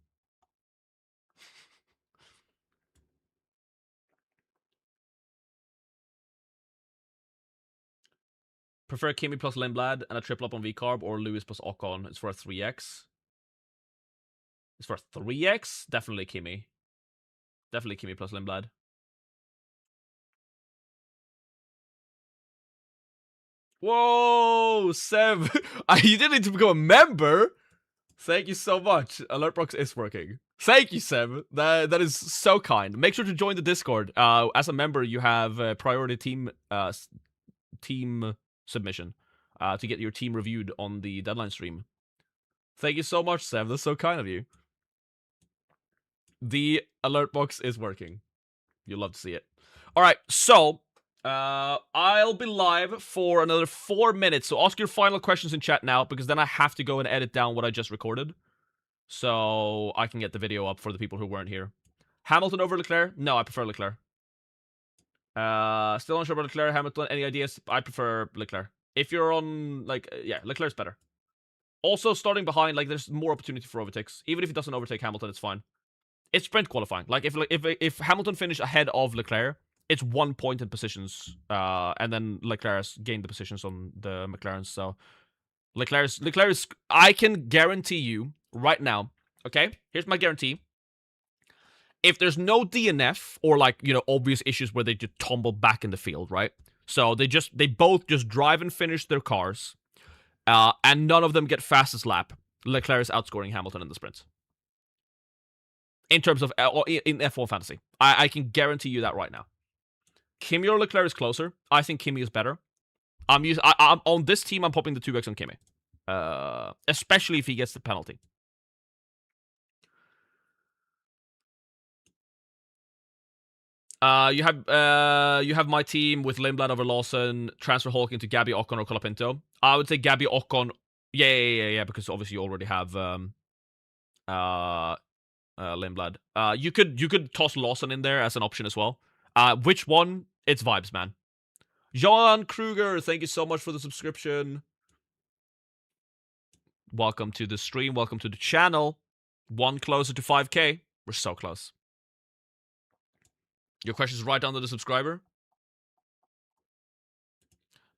Prefer Kimi plus Lindblad and a triple up on VCarb, or Lewis plus Ocon. It's for a 3x. It's for a 3x? Definitely Kimi. Definitely Kimi plus Lindblad. Whoa, Sev. You didn't need to become a member. Thank you so much. Alert box is working. Thank you, Seb. That is so kind. Make sure to join the Discord. As a member, you have priority team submission to get your team reviewed on the deadline stream. Thank you so much, Seb. That's so kind of you. The alert box is working. You'll love to see it. All right, so I'll be live for another 4 minutes. So ask your final questions in chat now, because then I have to go and edit down what I just recorded, so I can get the video up for the people who weren't here. Hamilton over Leclerc? No, I prefer Leclerc. Still unsure about Leclerc, Hamilton. Any ideas? I prefer Leclerc. If you're on, like, yeah, Leclerc's better. Also, starting behind, like, there's more opportunity for overtakes. Even if he doesn't overtake Hamilton, it's fine. It's sprint qualifying. Like, if Hamilton finished ahead of Leclerc, it's 1 point in positions, and then Leclerc has gained the positions on the McLarens. So Leclerc's, I can guarantee you right now. Okay, here's my guarantee. If there's no DNF or, like, you know, obvious issues where they just tumble back in the field, right? So they both just drive and finish their cars, and none of them get fastest lap. Leclerc is outscoring Hamilton in the sprint. In terms of in F1 fantasy, I can guarantee you that right now. Kimi or Leclerc is closer. I think Kimi is better. I'm on this team. I'm popping the 2x on Kimi, especially if he gets the penalty. You have my team with Lindblad over Lawson, transfer Hulk into Gabby Ocon or Colapinto. I would say Gabby Ocon. Yeah, because obviously you already have Lindblad. You could toss Lawson in there as an option as well. Which one? It's vibes, man. John Kruger, thank you so much for the subscription. Welcome to the stream. Welcome to the channel. One closer to 5K. We're so close. Your question is right under the subscriber.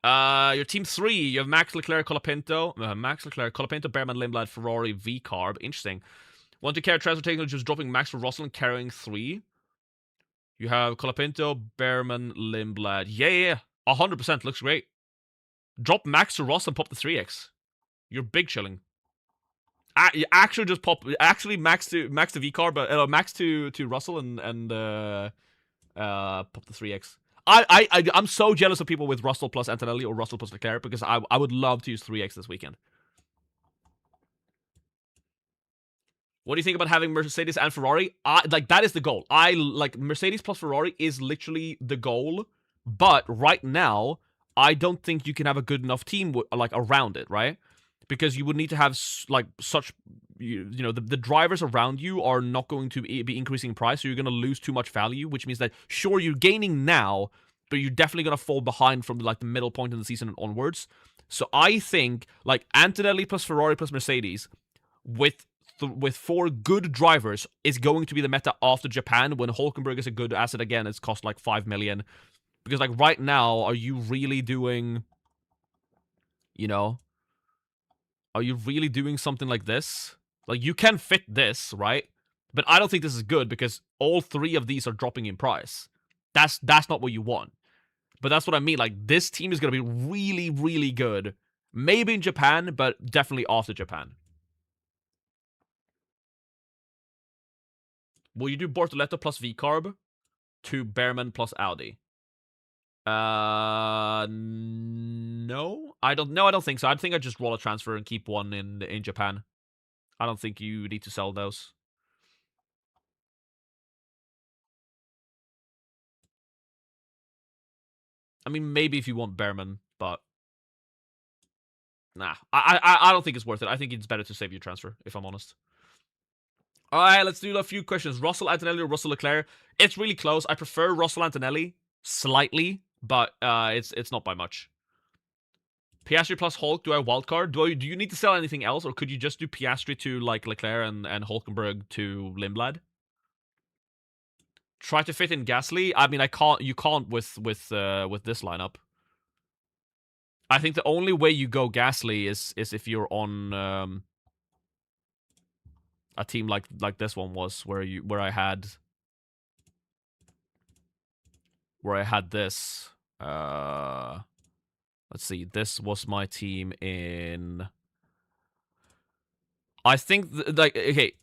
Your team 3, you have Max Leclerc, Colapinto. Behrman, Lindblad, Ferrari, VCarb. Interesting. Want to carry transfer technology, just dropping Max for Russell and carrying 3. You have Colapinto, Behrman, Lindblad. Yeah. 100%. Looks great. Drop Max to Russell and pop the 3x. You're big chilling. Actually, just pop. Actually, Max to VCarb, but Max to Russell and pop the 3x. I'm so jealous of people with Russell plus Antonelli or Russell plus Leclerc, because I would love to use 3x this weekend. What do you think about having Mercedes and Ferrari? Like, that is the goal. Like, Mercedes plus Ferrari is literally the goal. But right now, I don't think you can have a good enough team like around it, right? Because you would need to have like such, you know, the drivers around you are not going to be increasing in price, so you're going to lose too much value, which means that sure, you're gaining now, but you're definitely going to fall behind from like the middle point in the season and onwards. So I think like Antonelli plus Ferrari plus Mercedes with 4 good drivers is going to be the meta after Japan, when Hulkenberg is a good asset again. It's cost like 5 million. Because like right now, are you really doing, you know, are you really doing something like this? Like, you can fit this, right? But I don't think this is good, because all 3 of these are dropping in price. That's not what you want. But that's what I mean. Like, this team is going to be really, really good. Maybe in Japan, but definitely after Japan. Will you do Bortoleto plus VCarb to Behrman plus Audi? No. I don't think so. I think I just roll a transfer and keep one in Japan. I don't think you need to sell those. I mean, maybe if you want Behrman, but Nah, I don't think it's worth it. I think it's better to save your transfer, if I'm honest. All right, let's do a few questions. Russell Antonelli or Russell Leclerc? It's really close. I prefer Russell Antonelli slightly, but it's not by much. Piastri plus Hulk, do I wildcard? Do you need to sell anything else, or could you just do Piastri to like Leclerc and Hulkenberg to Lindblad? Try to fit in Gasly. I mean, I can't. You can't with this lineup. I think the only way you go Gasly is if you're on a team like this one was, where I had this. Let's see. This was my team in. I think like okay,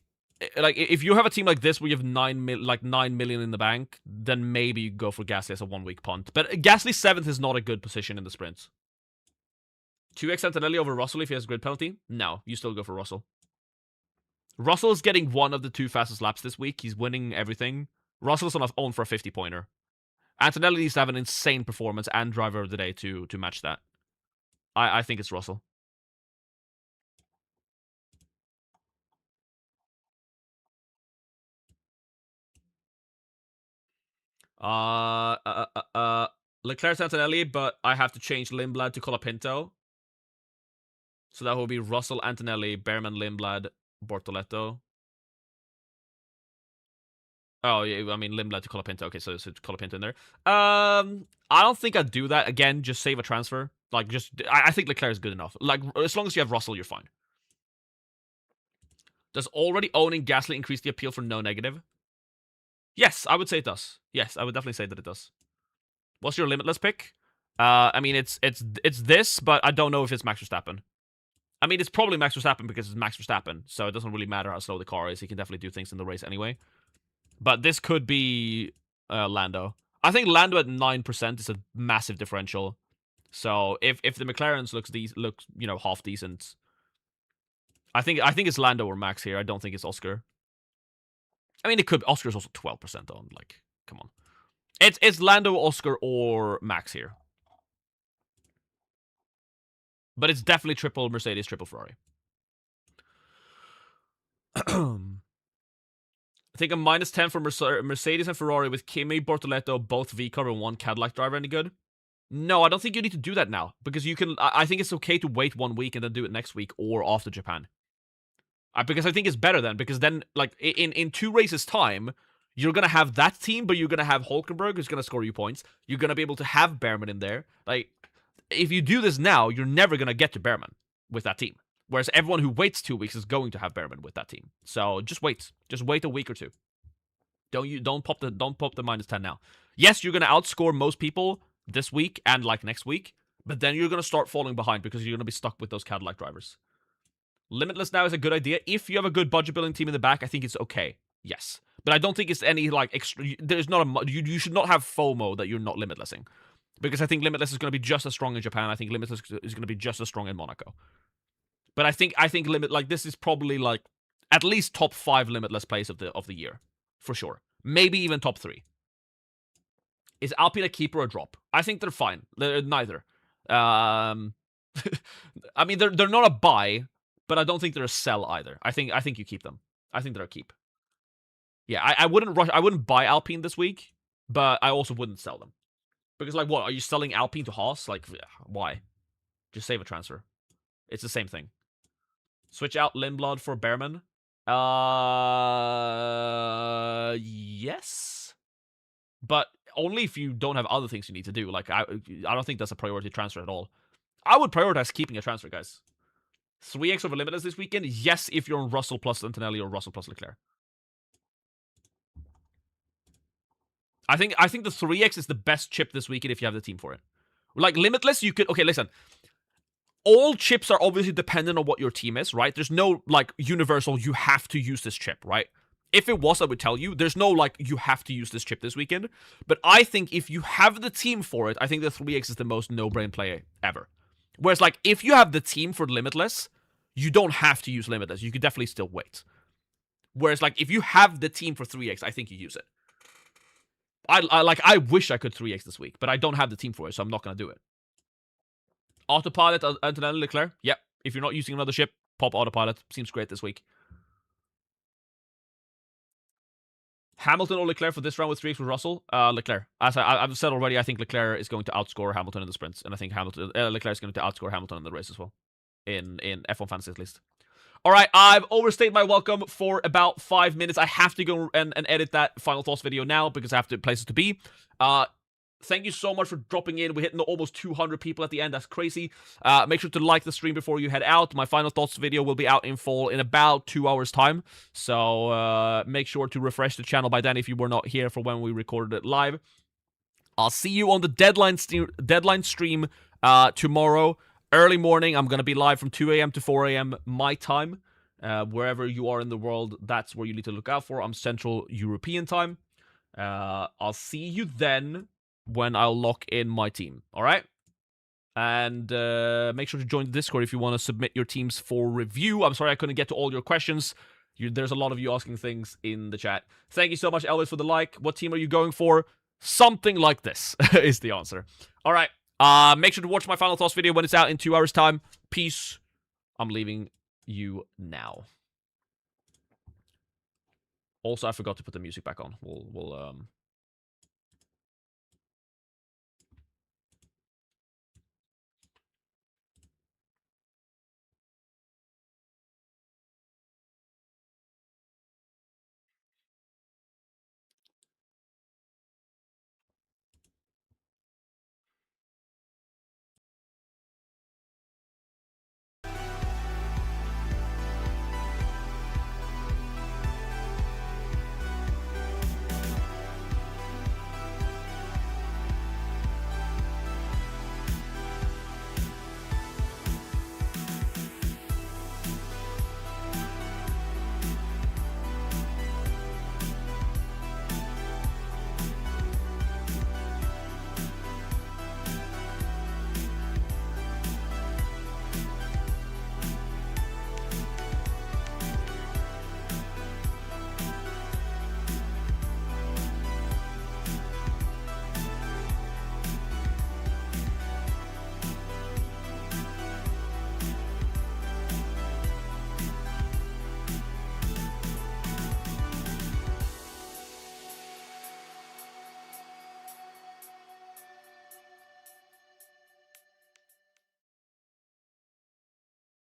like if you have a team like this where you have 9 million in the bank, then maybe you go for Gasly as a 1 week punt. But Gasly 7th is not a good position in the sprint. 2x Antonelli over Russell if he has grid penalty? No, you still go for Russell. Russell is getting one of the 2 fastest laps this week. He's winning everything. Russell's on own for a 50-pointer. Antonelli needs to have an insane performance and driver of the day to match that. I think it's Russell. Leclerc Antonelli, but I have to change Lindblad to Colapinto. So that will be Russell Antonelli, Behrman, Lindblad, Bortoleto. Oh, yeah, I mean, Lindblad to Colapinto. Okay, so Colapinto in there. I don't think I'd do that. Again, just save a transfer. Like, I think Leclerc is good enough. Like, as long as you have Russell, you're fine. Does already owning Gasly increase the appeal for no negative? Yes, I would say it does. Yes, I would definitely say that it does. What's your limitless pick? I mean, it's this, but I don't know if it's Max Verstappen. I mean, it's probably Max Verstappen because it's Max Verstappen, so it doesn't really matter how slow the car is. He can definitely do things in the race anyway. But this could be Lando. I think Lando at 9% is a massive differential. So if the McLarens look half decent, I think it's Lando or Max here. I don't think it's Oscar. I mean, it could. Oscar's also 12% on. Like, come on. It's Lando, Oscar, or Max here. But it's definitely triple Mercedes, triple Ferrari. I think a -10 for Mercedes and Ferrari with Kimi, Bortoleto, both V-Car and 1 Cadillac driver any good? No, I don't think you need to do that now. Because you can... I think it's okay to wait 1 week and then do it next week or after Japan. Because I think it's better then. Because then, like, in 2 races' time, you're going to have that team, but you're going to have Hulkenberg who's going to score you points. You're going to be able to have Behrman in there. Like, if you do this now, you're never going to get to Behrman with that team. Whereas everyone who waits 2 weeks is going to have Behrman with that team. So just wait. Just wait a week or 2. Don't pop the -10 now. Yes, you're going to outscore most people this week and like next week, but then you're going to start falling behind because you're going to be stuck with those Cadillac drivers. Limitless now is a good idea. If you have a good budget building team in the back, I think it's okay. Yes. But I don't think it's any like extra. There's not a. You should not have FOMO that you're not limitlessing. Because I think Limitless is going to be just as strong in Japan. I think Limitless is going to be just as strong in Monaco. But I think this is probably like at least top 5 Limitless plays of the year. For sure. Maybe even top 3. Is Alpine a keeper or a drop? I think they're fine. They're neither. I mean, they're not a buy, but I don't think they're a sell either. I think you keep them. I think they're a keep. Yeah, I wouldn't rush. I wouldn't buy Alpine this week, but I also wouldn't sell them. Because, like, what? Are you selling Alpine to Haas? Like, why? Just save a transfer. It's the same thing. Switch out Lindblad for Behrman. Yes. But only if you don't have other things you need to do. Like, I don't think that's a priority transfer at all. I would prioritize keeping a transfer, guys. 3x over Limitless this weekend? Yes, if you're on Russell plus Antonelli or Russell plus Leclerc. I think the 3x is the best chip this weekend if you have the team for it. Like, Limitless, you could... Okay, listen. All chips are obviously dependent on what your team is, right? There's no, like, universal, you have to use this chip, right? If it was, I would tell you. There's no, like, you have to use this chip this weekend. But I think if you have the team for it, I think the 3x is the most no-brain play ever. Whereas, like, if you have the team for Limitless, you don't have to use Limitless. You could definitely still wait. Whereas, like, if you have the team for 3x, I think you use it. I wish I could 3x this week, but I don't have the team for it, so I'm not going to do it. Autopilot, Antonelli, Leclerc. Yep. If you're not using another ship, pop autopilot. Seems great this week. Hamilton or Leclerc for this round with 3x with Russell? Leclerc. As I've said already, I think Leclerc is going to outscore Hamilton in the sprints, and I think Leclerc is going to outscore Hamilton in the race as well, in F1 Fantasy at least. All right, I've overstayed my welcome for about 5 minutes. I have to go and edit that final thoughts video now because I have places to be. Thank you so much for dropping in. We're hitting almost 200 people at the end. That's crazy. Make sure to like the stream before you head out. My final thoughts video will be out in full in about 2 hours' time. So make sure to refresh the channel by then if you were not here for when we recorded it live. I'll see you on the deadline stream tomorrow. Early morning, I'm going to be live from 2 a.m. to 4 a.m. my time. Wherever you are in the world, that's where you need to look out for. I'm Central European time. I'll see you then when I'll lock in my team, all right? And make sure to join the Discord if you want to submit your teams for review. I'm sorry I couldn't get to all your questions. There's a lot of you asking things in the chat. Thank you so much, Elvis, for the like. What team are you going for? Something like this is the answer. All right. Make sure to watch my final thoughts video when it's out in 2 hours' time. Peace. I'm leaving you now. Also, I forgot to put the music back on. We'll